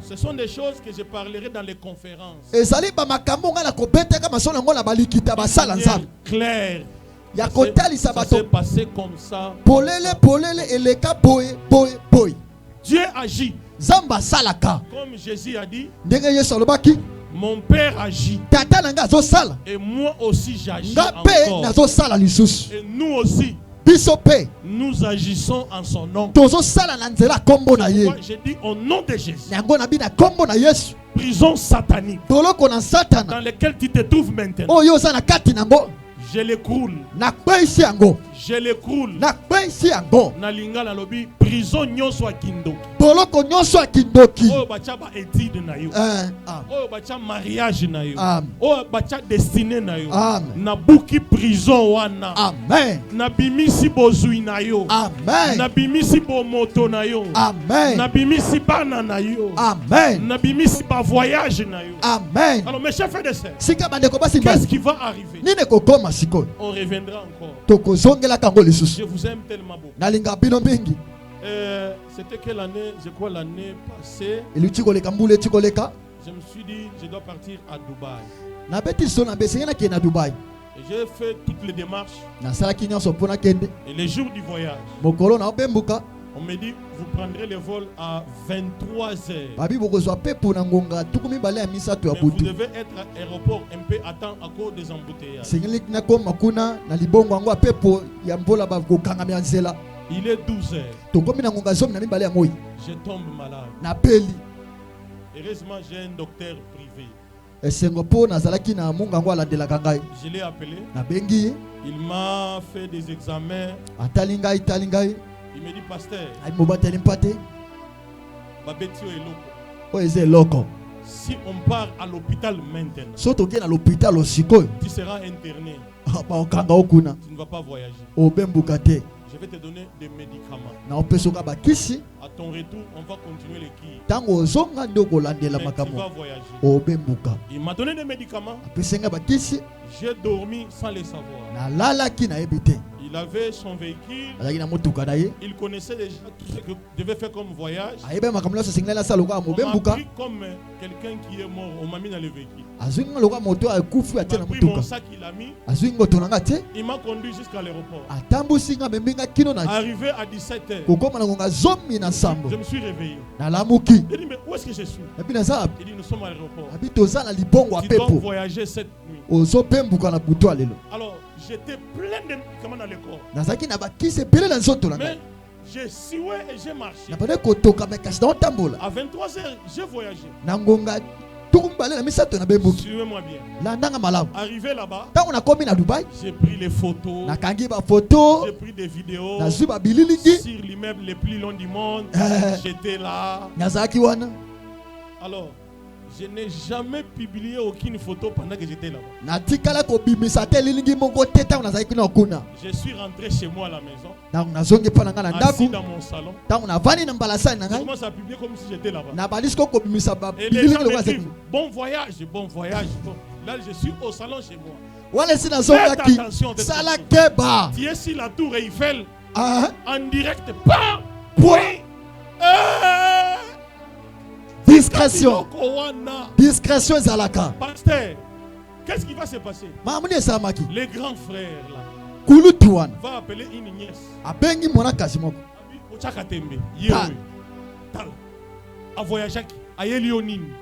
[SPEAKER 2] Ce sont des choses que je parlerai dans les conférences. Claire. Ça s'est passé comme ça. Dieu agit. Comme Jésus a dit, mon père agit. Et moi aussi j'agis encore. Et nous aussi, nous agissons en son nom. J'ai dit au nom de Jésus. Prison satanique dans laquelle tu te trouves maintenant, je l'écroule. Je l'écroule. Na lingala lobi prison nyonso akindo. Oh bacha ba étude na yo. Oh bacha mariage na yo. Oh bacha destiné na yo. Na buki prison wana.
[SPEAKER 1] Amen.
[SPEAKER 2] Na bimisi bozui na yo.
[SPEAKER 1] Amen.
[SPEAKER 2] Na bimisi bo moto na yo.
[SPEAKER 1] Amen.
[SPEAKER 2] Na bimisi bana na yo.
[SPEAKER 1] Amen.
[SPEAKER 2] Na bimisi ba voyage na yo.
[SPEAKER 1] Amen.
[SPEAKER 2] Alors mes chers frères et sœurs, qu'est-ce qui va arriver? On reviendra encore. Je vous aime tellement beaucoup. C'était quelle année? Je crois l'année passée. Je me suis dit, je dois partir à Dubaï. Et j'ai fait toutes les démarches. Et le jour du voyage, On me dit, vous prendrez le vol à 23h.
[SPEAKER 1] Mais vous
[SPEAKER 2] devez être à l'aéroport un peu à temps à cause des embouteillages. Il est 12h. Je tombe malade. Heureusement, j'ai un docteur privé. Je l'ai appelé. Il m'a fait des examens. Il me dit, pasteur, si on part à l'hôpital maintenant, tu seras interné. Tu ne vas pas voyager. Je vais te donner des médicaments. À ton retour, on va continuer les kits. Tu vas voyager. Il m'a donné des médicaments. J'ai dormi sans les savoir. Il avait son véhicule. Il connaissait déjà tout ce que devait faire comme voyage. On m'a pris comme quelqu'un qui est mort. On m'a mis dans le véhicule. Il m'a pris mon sac, il a mis. Il m'a conduit jusqu'à l'aéroport. Arrivé à 17h, je me suis réveillé. Il dit, mais où est-ce que je suis? Il dit, nous sommes à l'aéroport. Tu dois voyager cette nuit. Alors, j'étais plein de médicaments dans le corps. Mais j'ai sué et j'ai marché. À 23h, j'ai voyagé. Suivez-moi bien. Arrivé là-bas, j'ai pris les photos. J'ai pris des vidéos sur l'immeuble le plus long du monde. J'étais là. Alors, je n'ai jamais publié aucune photo pendant que j'étais là-bas. Je suis rentré chez moi à la maison. Assis dans mon salon. Je commence à publier comme si j'étais là-bas. Et les gens me disent, bon voyage, bon voyage. Bon. Là, je suis au salon chez moi. Faites attention. Tu es sur la tour Eiffel. En direct.
[SPEAKER 1] Discrétion. Discrétion Zalaka.
[SPEAKER 2] Pasteur, qu'est-ce qui va se passer? Les grands frères là va appeler une nièce. A voyager à Elionine.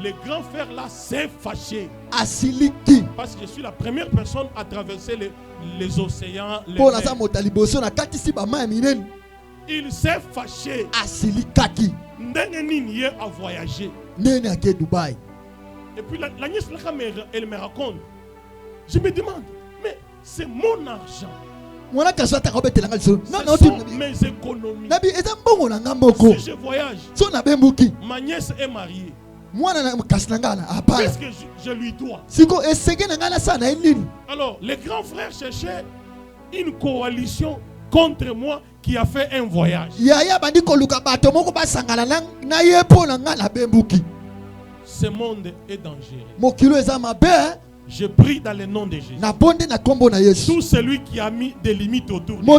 [SPEAKER 2] Les grands frères là s'est fâché. Parce que je suis la première personne à traverser les océans. Il s'est fâché. Ndengenini a voyagé. Et puis la nièce elle me raconte. Je me demande, mais c'est mon argent. Ce sont mes économies. Si je voyage, ma nièce est mariée. Qu'est-ce que je lui dois? Alors, les grands frères cherchaient une coalition contre moi qui a fait un voyage. Ce monde est dangereux. Je prie dans le nom de Jésus. Tout celui qui a mis des limites autour de lui,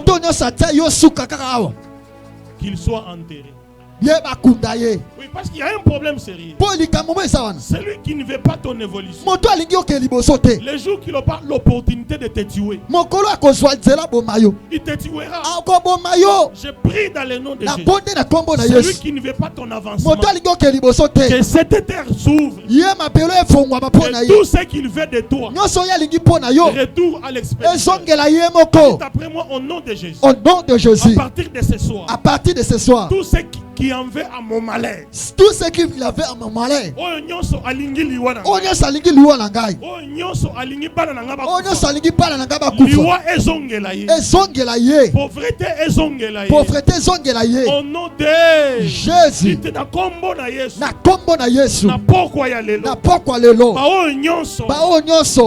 [SPEAKER 2] qu'il soit enterré. Oui, parce qu'il y a un problème sérieux. Celui qui ne veut pas ton évolution, les jours qu'il n'a pas l'opportunité de te tuer, il te tuera. Je prie dans le nom de Jésus. Celui qui ne veut pas ton avancement, que cette terre s'ouvre. Et tout ce qu'il veut de toi, retour à l'expérience. D'après moi, au nom de Jésus. À partir de ce soir, tout ce qui en veut à mon malheur,
[SPEAKER 1] tout ce qu'il avait à mon malheur,
[SPEAKER 2] au nom de
[SPEAKER 1] Jésus, na kombo na Yesu,
[SPEAKER 2] na pokwa ya lelo, bao nyonso,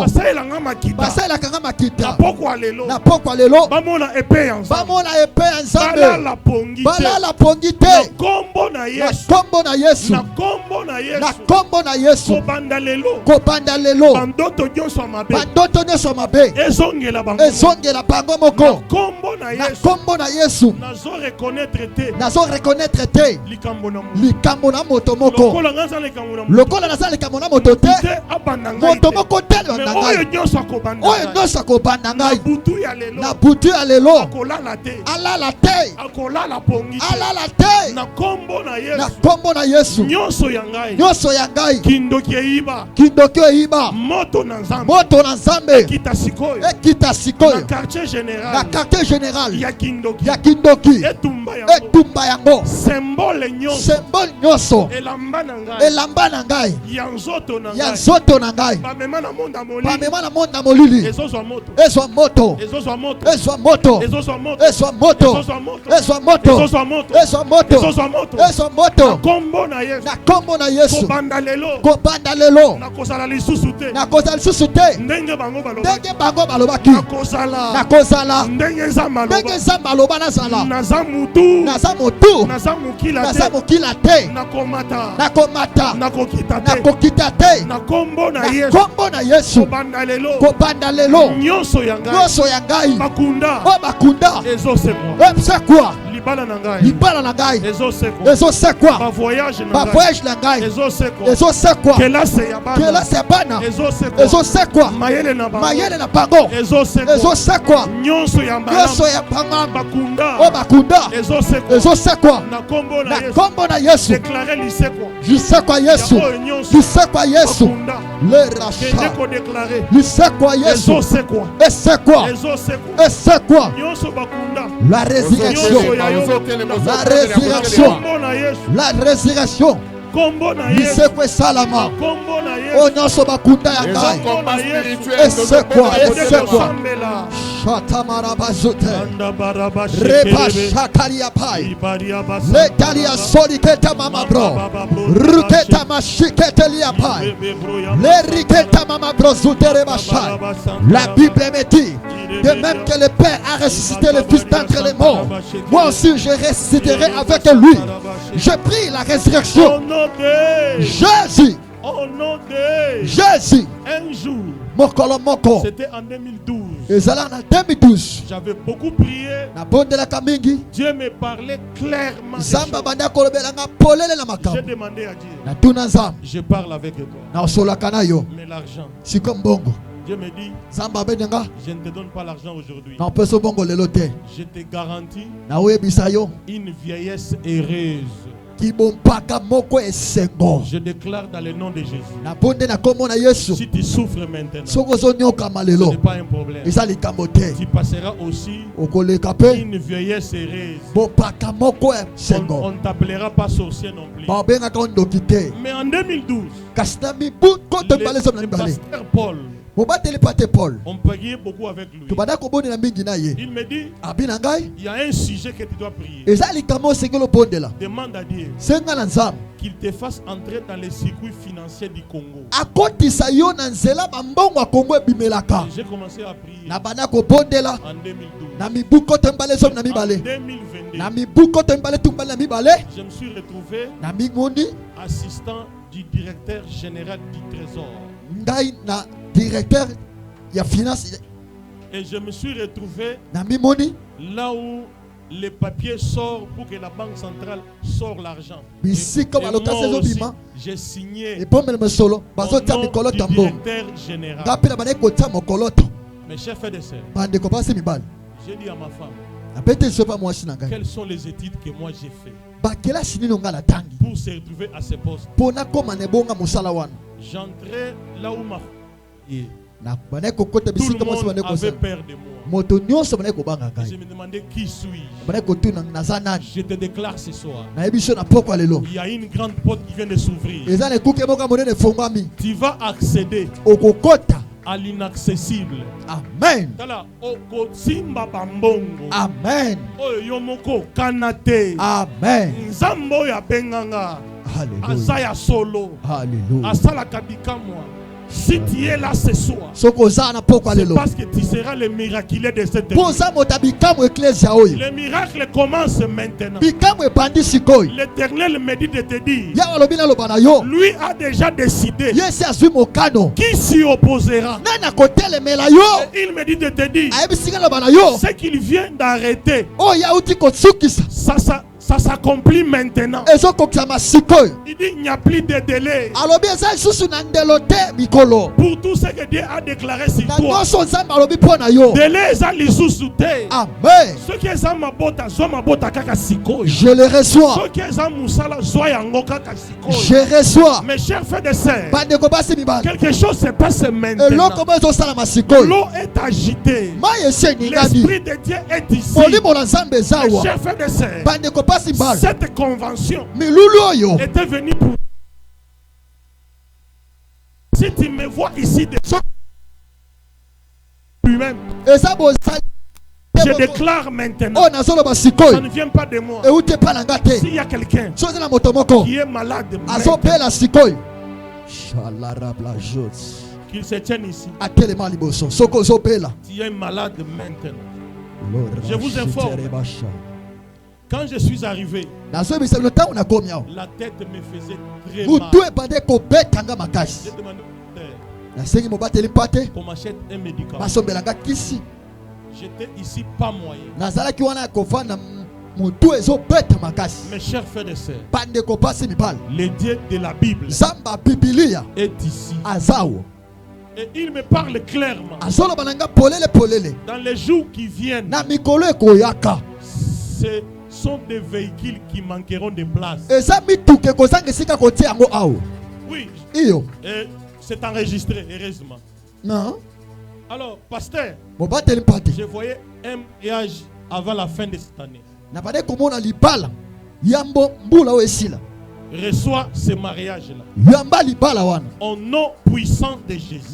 [SPEAKER 2] basala kanga makita, na pokwa lelo, bamona epe ensemble,
[SPEAKER 1] bala la pongite,
[SPEAKER 2] kombo na Yesu,
[SPEAKER 1] kombo na Yesu,
[SPEAKER 2] na kombo na Yesu,
[SPEAKER 1] na kombo na Yesu, kobanda lelo,
[SPEAKER 2] bandoto nyonso mabe,
[SPEAKER 1] bandoto nyonso mabe,
[SPEAKER 2] ezongela bango,
[SPEAKER 1] ezongela bango moko,
[SPEAKER 2] kombo na Yesu,
[SPEAKER 1] na kombo na Yesu,
[SPEAKER 2] nazo reconnaître te,
[SPEAKER 1] nazo reconnaître te, likambo na moto moko, lokola naza likambo na moto te, moto moko te na ngai, oyo nyonso akobanda ngai, na butu ya lelo, alala te, alala te, na kombo na Yesu, nyonso ya ngai, kindoki eiba, moto na Nzambe, ekita sikoyo, na quartier général, ya kindoki, etumba yango, symbole nyonso, elamba na ngai, ya nzoto na ngai, bamema na monda molili, ezwa moto, na kombo na Yesu, kobanda lelo, nakozala lisusu te, ndenge bango balobaki, nakozala ndenge Nzambe aloba nazala, naza mutu, naza mokila te, nakomata, nakokita te, na kombo na Yesu, kobanda lelo, nyonso ya ngai, bakunda, ezosekwa, libala na ngai, ezosekwa, ba voyage na ngai, ezosekwa, kelase ya bana, ezosekwa, mayele na bango, ezosekwa, nyonso ya bana, bakunda, ezosekwa, na kombo na Yesu, lisekwa Yesu, le rachat, lisekwa Yesu, esekwa, la résurrection, lisekwe salama, o nyonso bakunda ya ngai, esekwa, shatamarabazute, reba shakaria pai, letalia soliketa mama bro, ruketa mashikete lia pai, leriketa mama bro zutere bashai. La Bible me dit, de même que le Père a ressuscité le Fils d'entre les morts, moi aussi je ressusciterai avec lui. Je prie la résurrection. Jésus.
[SPEAKER 2] Un jour, c'était en
[SPEAKER 1] 2012.
[SPEAKER 2] J'avais beaucoup prié. Dieu me parlait clairement. J'ai demandé à Dieu, je parle avec toi. Mais l'argent, Dieu me dit, je ne te donne pas l'argent aujourd'hui. Je te garantis une vieillesse heureuse. Je déclare dans le nom de Jésus. Si tu souffres maintenant, ce n'est pas un problème. Tu passeras aussi une vieillesse heureuse. On ne t'appellera pas sorcier non plus. Mais en 2012, le pasteur Paul, on priait beaucoup avec lui. Il me dit, il y a un sujet que tu dois prier. Demande à Dieu qu'il te fasse entrer dans les circuits financiers du Congo. J'ai commencé à prier en 2022. Je me suis retrouvé assistant du directeur général du Trésor.
[SPEAKER 1] Directeur ya finance,
[SPEAKER 2] et je me suis retrouvé là où les papiers sortent pour que la banque centrale sorte l'argent. J'ai signé au nom du directeur général. Mes chers frères et sœurs, j'ai dit à ma femme, quelles sont les études que moi j'ai fait pour se retrouver à ce poste. J'entrais là où ma tout le monde avait peur de moi. Je me demandais qui suis-je. Je te déclare ce soir, il y a une grande porte qui vient de s'ouvrir. Tu vas accéder à l'inaccessible.
[SPEAKER 1] Amen. Amen. Amen.
[SPEAKER 2] Alléluia. Si tu es là ce soir, c'est parce que tu seras le miraculé de cette église. Le miracle commence maintenant. L'Éternel me dit de te dire, lui a déjà décidé qui s'y opposera. Et il me dit de te dire, ce qu'il vient d'arrêter, ça s'accomplit maintenant. Il dit il n'y a plus de délai. Pour tout ce que Dieu a déclaré sur toi. Délai Amen.
[SPEAKER 1] Je le reçois. Je reçois.
[SPEAKER 2] Mes chers frères et sœurs, quelque chose se passe maintenant. L'eau est agitée. L'Esprit de Dieu est ici. Mes chers frères et sœurs, cette convention était venue pour. Si tu me vois ici, lui-même, je déclare maintenant, ça ne vient pas de moi. S'il y a quelqu'un qui est malade, qu'il se tienne ici. Tu es malade maintenant. Je vous informe. Quand je suis arrivé, la tête me faisait très mal. J'ai demandé qu'on m'achète un médicament. J'étais ici pas moyen. Mes chers frères et sœurs, le Dieu de la Bible est ici. Et il me parle clairement. Dans les jours qui viennent, c'est sont des véhicules qui manqueront de place. Oui. C'est enregistré, heureusement. Non. Alors, pasteur, je voyais un mariage avant la fin de cette année. Reçois ce mariage-là. Au nom puissant de Jésus.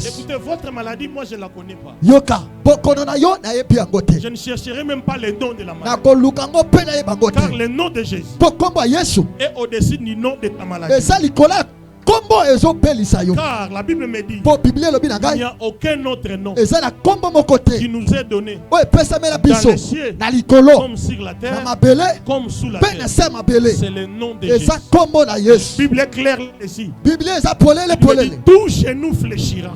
[SPEAKER 2] Écoutez, votre maladie, moi je ne la connais pas. Je ne chercherai même pas le nom de la maladie. Car le nom de Jésus est au-dessus du nom de ta maladie. Car la Bible me dit il n'y a aucun autre nom qui nous est donné dans les cieux, comme sur la terre, comme sous la terre. C'est le nom de Jésus. La Bible est claire ici. Tout genou fléchira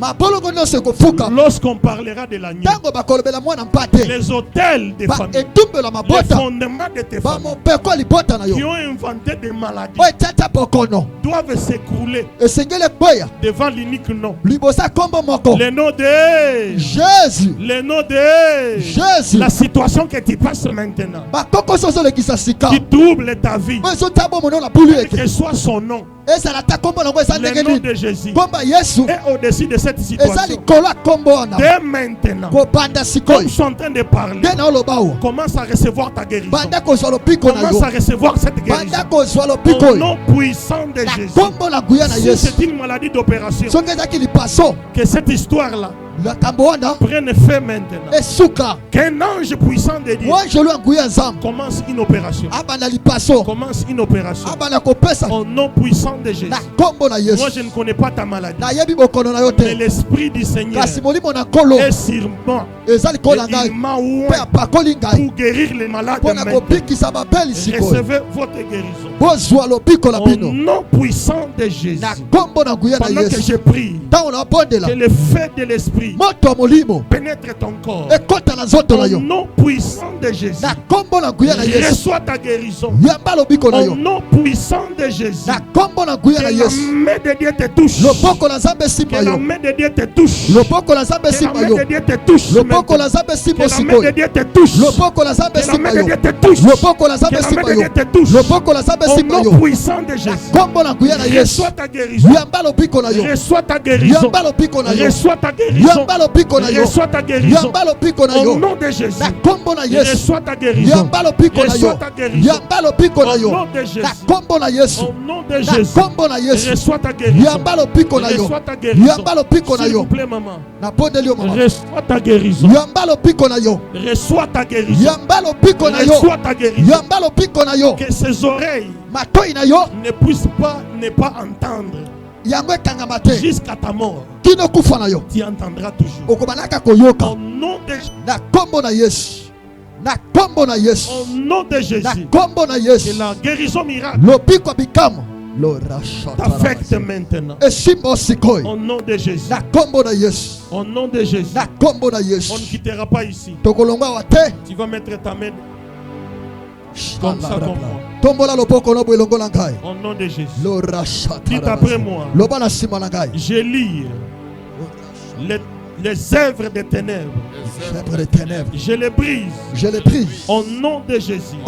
[SPEAKER 2] lorsqu'on parlera de l'agneau. Les hôtels des familles, les fondements de tes familles qui ont inventé des maladies doivent s'écrouler devant l'unique nom. Le nom de
[SPEAKER 1] Jésus.
[SPEAKER 2] Le nom de
[SPEAKER 1] Jésus.
[SPEAKER 2] La situation que tu passes maintenant, qui trouble ta vie, que soit son nom. Le nom de Jésus est au-dessus de cette situation. Dès maintenant, comme je suis en train de parler, commence à recevoir ta guérison. Commence à recevoir cette guérison. Au nom puissant de Jésus. Si c'est une maladie d'opération, que cette histoire-là prenne fait maintenant. Qu'un ange puissant de Dieu commence une opération. Commence une opération. Au nom puissant de Jésus. Moi je ne connais pas ta maladie, mais l'Esprit du Seigneur est sur moi. Et il m'a oint pour guérir les malades maintenant. Recevez votre guérison. Au nom puissant de Jésus. Pendant que je prie, que le feu de l'Esprit pénètre ton corps. Au nom puissant de Jésus. Reçois ta guérison. Au nom puissant de Jésus. Que la main de Dieu te touche. Que la main de Dieu te touche. Que la main de Dieu te touche. Que la main de Dieu te touche. Que la main de Dieu te touche. Que la main de Dieu te touche. Au nom puissant de Jésus. Reçois ta guérison. Reçois ta guérison. Reçois ta guérison. Reçois ta guérison. Au nom de Jésus. Reçois ta guérison. Reçois ta guérison. Au nom de Jésus. Au nom de Jésus. Reçois ta guérison. Reçois ta guérison. S'il vous plaît, maman. Reçois ta guérison. Reçois ta guérison. Reçois ta guérison. Que ses oreilles ne puissent pas ne pas entendre. jusqu'à ta mort, tu entendras toujours. Au nom de Jésus. Au nom de Jésus. Que la guérison miracle t'affecte maintenant. Au nom de Jésus. Au nom de Jésus. On ne quittera pas ici. Tu vas mettre ta main comme ça, comme moi. Au nom de Jésus. Dites après moi. Je lis les œuvres des ténèbres. Je les brise. Au nom de Jésus.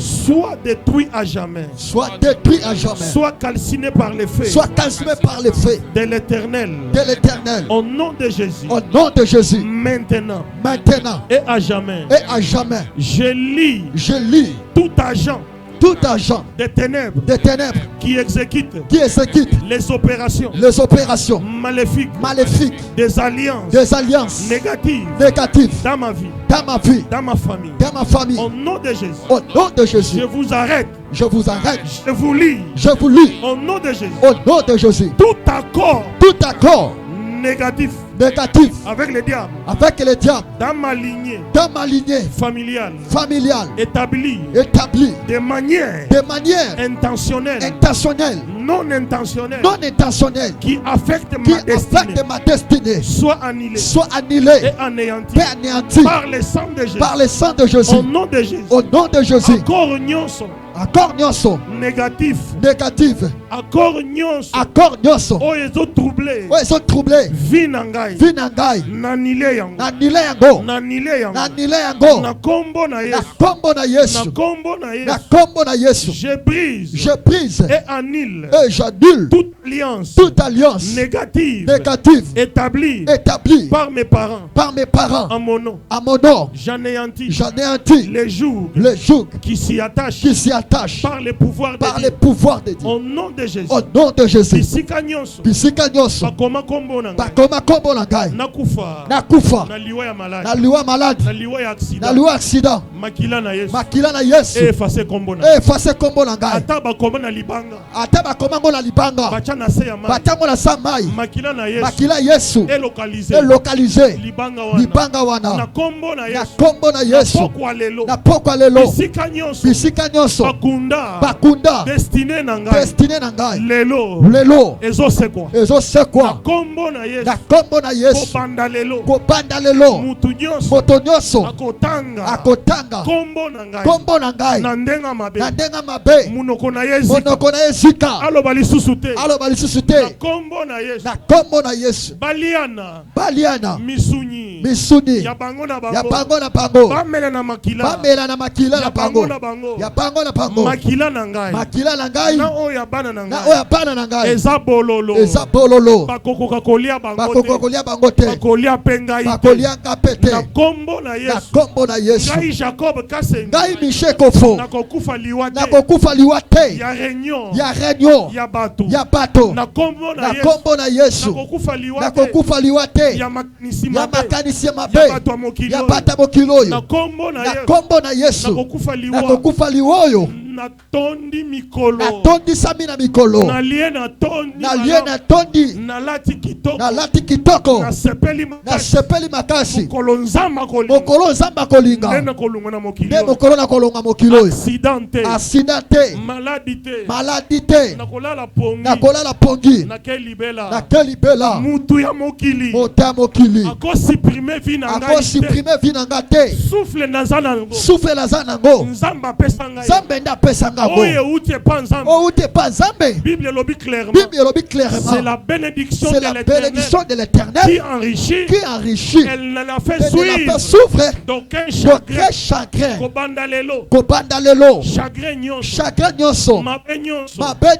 [SPEAKER 2] Soit détruit à jamais. Soit calciné par les feux. De l'Éternel. Au nom de Jésus. Maintenant. Et à jamais. Je lis tout agent des ténèbres qui exécute les opérations maléfiques des alliances négatives dans ma vie, dans ma famille. Au nom de Jésus. Je vous arrête. Je vous lis. Au nom de Jésus. Tout accord négatif avec le diable dans ma lignée familiale établie de manière intentionnelle non intentionnelle qui affecte ma destinée soit annulée et anéantie par le sang de Jésus. Au nom de Jésus. Accord nyonso négatif accord nyonso oyo troublé vie na ngai nanile yango na kombo na Yesu je brise et annule toute alliance négative établie par mes parents à mon nom. J'anéantis les jours qui s'y attachent par les pouvoirs de Dieu. Au nom de Jésus. Bisika nyonso. Bakoma kombo na ngai. Nakufa. Na liwa malade. Na liwa accident. Makila na Yesu. Effacer kombo na ngai. Ata bakoma na libanga. Bacha na se ya mai. Makila na Yesu. Elokalize. Libanga wana. Na kombo na Yesu. Na pokwa lelo. Bisika nyonso. Bakunda destiné na ngai lelo ezosekwa na kombo na Yesu kobanda lelo mutu nyonso akotanga kombo na ngai na ndenga mabe munoko na Yesika aloba lisusu te na kombo na Yesu baliana misuni ya bango na bango bamela na makila na bango makila na ngai na oya bana na ngai eza bololo bakokoka kolia bango te bakolia pengai te na kombo na Yesu ngai Jacob Kasenga ngai Mishekofo nakokufa liwa te ya réunion ya bato na kombo na Yesu nakokufa liwa te ya makanisi mabe ya bato mokilo na kombo na Yesu nakokufa liwa oyo natondi sami na mikolo nalie natondi nalati kitoko nasepeli makasi mokolo nzamba kolinga nde mokolo na kolonga mokilo accidente maladi te nakolala pongi nakelibela mutu ya mokili akosiprime vi na ngai te souffle naza nango nzamba pesanga oye ute pa nzambe Bible lobi clairement c'est la bénédiction de l'Éternel qui enrichit elle n'en a fait souffrir d'aucun chagrin kobanda lelo chagrin nyonso mabe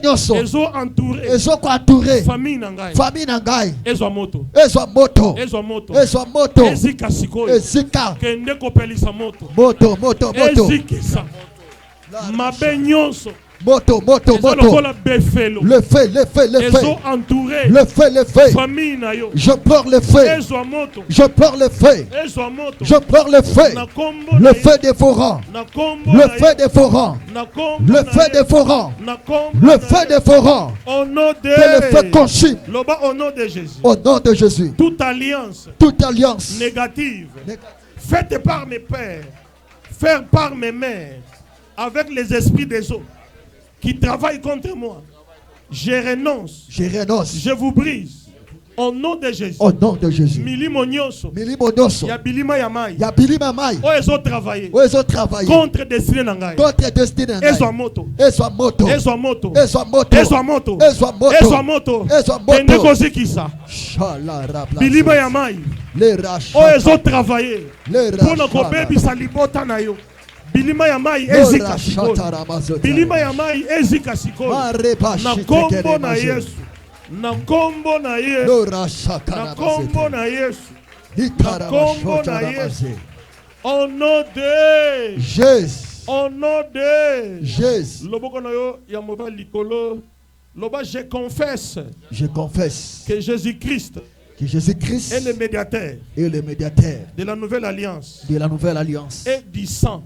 [SPEAKER 2] nyonso ezo entouré famille na ngai ezwa moto ezika sikoyo kende kopelisa moto ezikisa mabe nyonso Moto. Le feu.
[SPEAKER 1] Ils ont entouré.
[SPEAKER 2] Le feu.
[SPEAKER 1] Famille na yo.
[SPEAKER 2] Je pleure le feu. Je pleure le feu. Je pleure le feu. Le feu dévorant. Le feu dévorant. Le feu dévorant. Le feu dévorant. Que le feu consume.
[SPEAKER 1] Au nom de Jésus.
[SPEAKER 2] Au nom de Jésus.
[SPEAKER 1] Toute alliance négative faite par mes pères, faite par mes mères, avec les esprits des autres qui travaillent contre moi, je renonce. Je vous brise. Au nom de Jésus.
[SPEAKER 2] Au nom de Jésus.
[SPEAKER 1] Milimo nyonso. Ya bilima ya mai. O ezo travailler. Contre destinée na ngai. Ezwa moto. Tende kozikisa. Bilima ya mai. O ezo travailler. Pona kobebisa libota na yo. Bilima ya mai ezika sikoyo. Bilima ya mai ezika sikoyo. Na kombo na Yesu. Na kombo na Yesu. Na kombo na Yesu. Na kombo na Yesu. Au nom de
[SPEAKER 2] Jésus.
[SPEAKER 1] Au nom de
[SPEAKER 2] Jésus.
[SPEAKER 1] Loboko na yo ya mova likolo. Loba je confesse.
[SPEAKER 2] Je confesse
[SPEAKER 1] que Jésus-Christ
[SPEAKER 2] est
[SPEAKER 1] le médiateur. De la nouvelle alliance. Et du sang.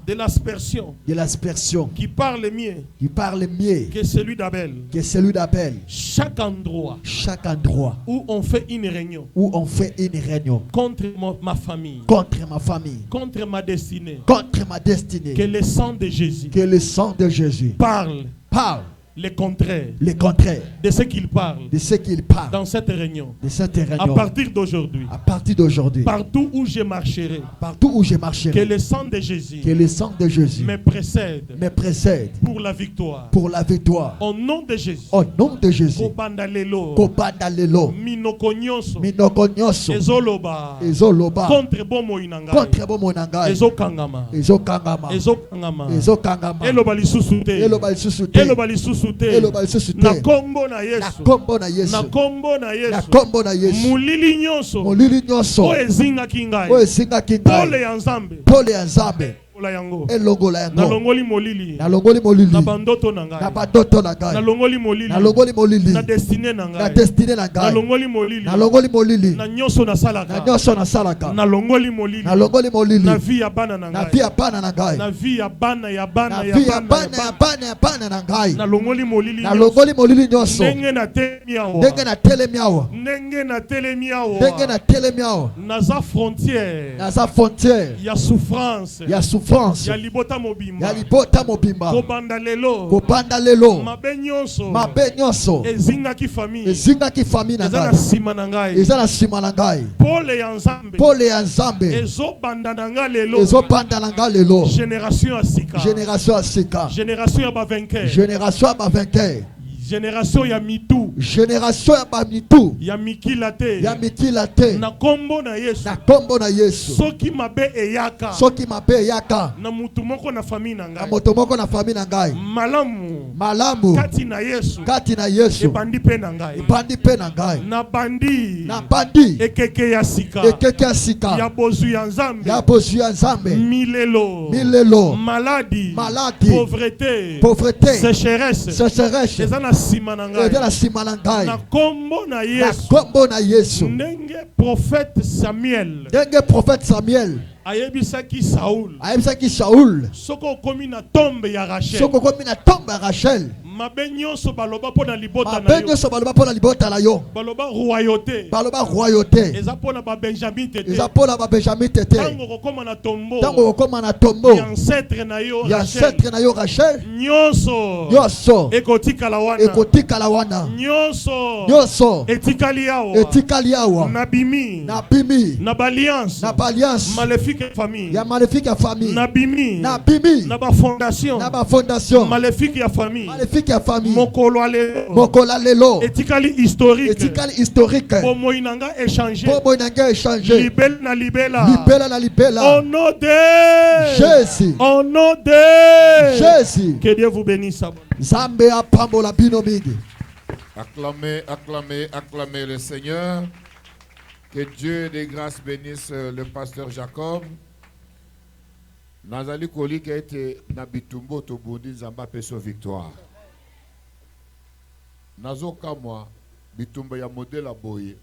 [SPEAKER 1] De l'aspersion. Qui parle mieux. Que celui d'Abel. Chaque endroit. Où on fait une réunion. Contre ma famille. Contre ma destinée. Que le sang de Jésus. Parle. Le contraire de ce qu'il parle dans cette réunion. À partir d'aujourd'hui, partout où je marcherai, que le sang de Jésus me précède pour la victoire. Au nom de Jésus. Minoko nyonso ezoloba contre bomo inanga ezokangama eloba lisusu te na kombo na Yesu mulili nyonso o ezingaki ngai pole ya Nzambe nalongoli molili na bandoto na ngai nalongoli molili na destine na ngai nalongoli molili na nyonso nasalaka nalongoli molili na vie ya bana na ngai na vie ya bana na ngai nalongoli molili nyonso ndenge na telemi awa naza frontière ya souffrance ya libota mobimba kobanda lelo mabe nyonso ezingaki famille eza na sima na ngai pole ya Nzambe ezobanda na nga lelo génération ya sika génération ya bavainqueur génération ya mitu ya mikila te na kombo na Yesu soki mabe eyaka na mutu moko na famille na ngai malamu kati na Yesu ebandi pe na ngai na bandi ekeke ya sika ya bozu ya Nzambe milelo maladie pauvreté sécheresse eza na sima na ngai na kombo na Yesu ndenge prophète Samuel ayebisaki Saoul soko okomi na tombe ya Rachel mabe nyonso baloba pona libota na yo baloba royauté eza pona ba Benjamin tete tango kokoma na tombo ya ancêtre na yo Rachel nyonso ekotikala wana nyonso etikali awa nabimi na balliance maléfique ya famille nabimi na ba fondation maléfique ya famille mokolo lelo etikali historique bomo inanga échanger libela na libela au nom de Jésus que Dieu vous bénisse.
[SPEAKER 2] Nzambe apambola bino mingi.
[SPEAKER 3] Acclamez le Seigneur. Que Dieu de grâce bénisse le pasteur Jacob. Nazali kolika ete na bitumbo to bondi nzamba peso victoire. Nazo kamwa bitumba ya modela boye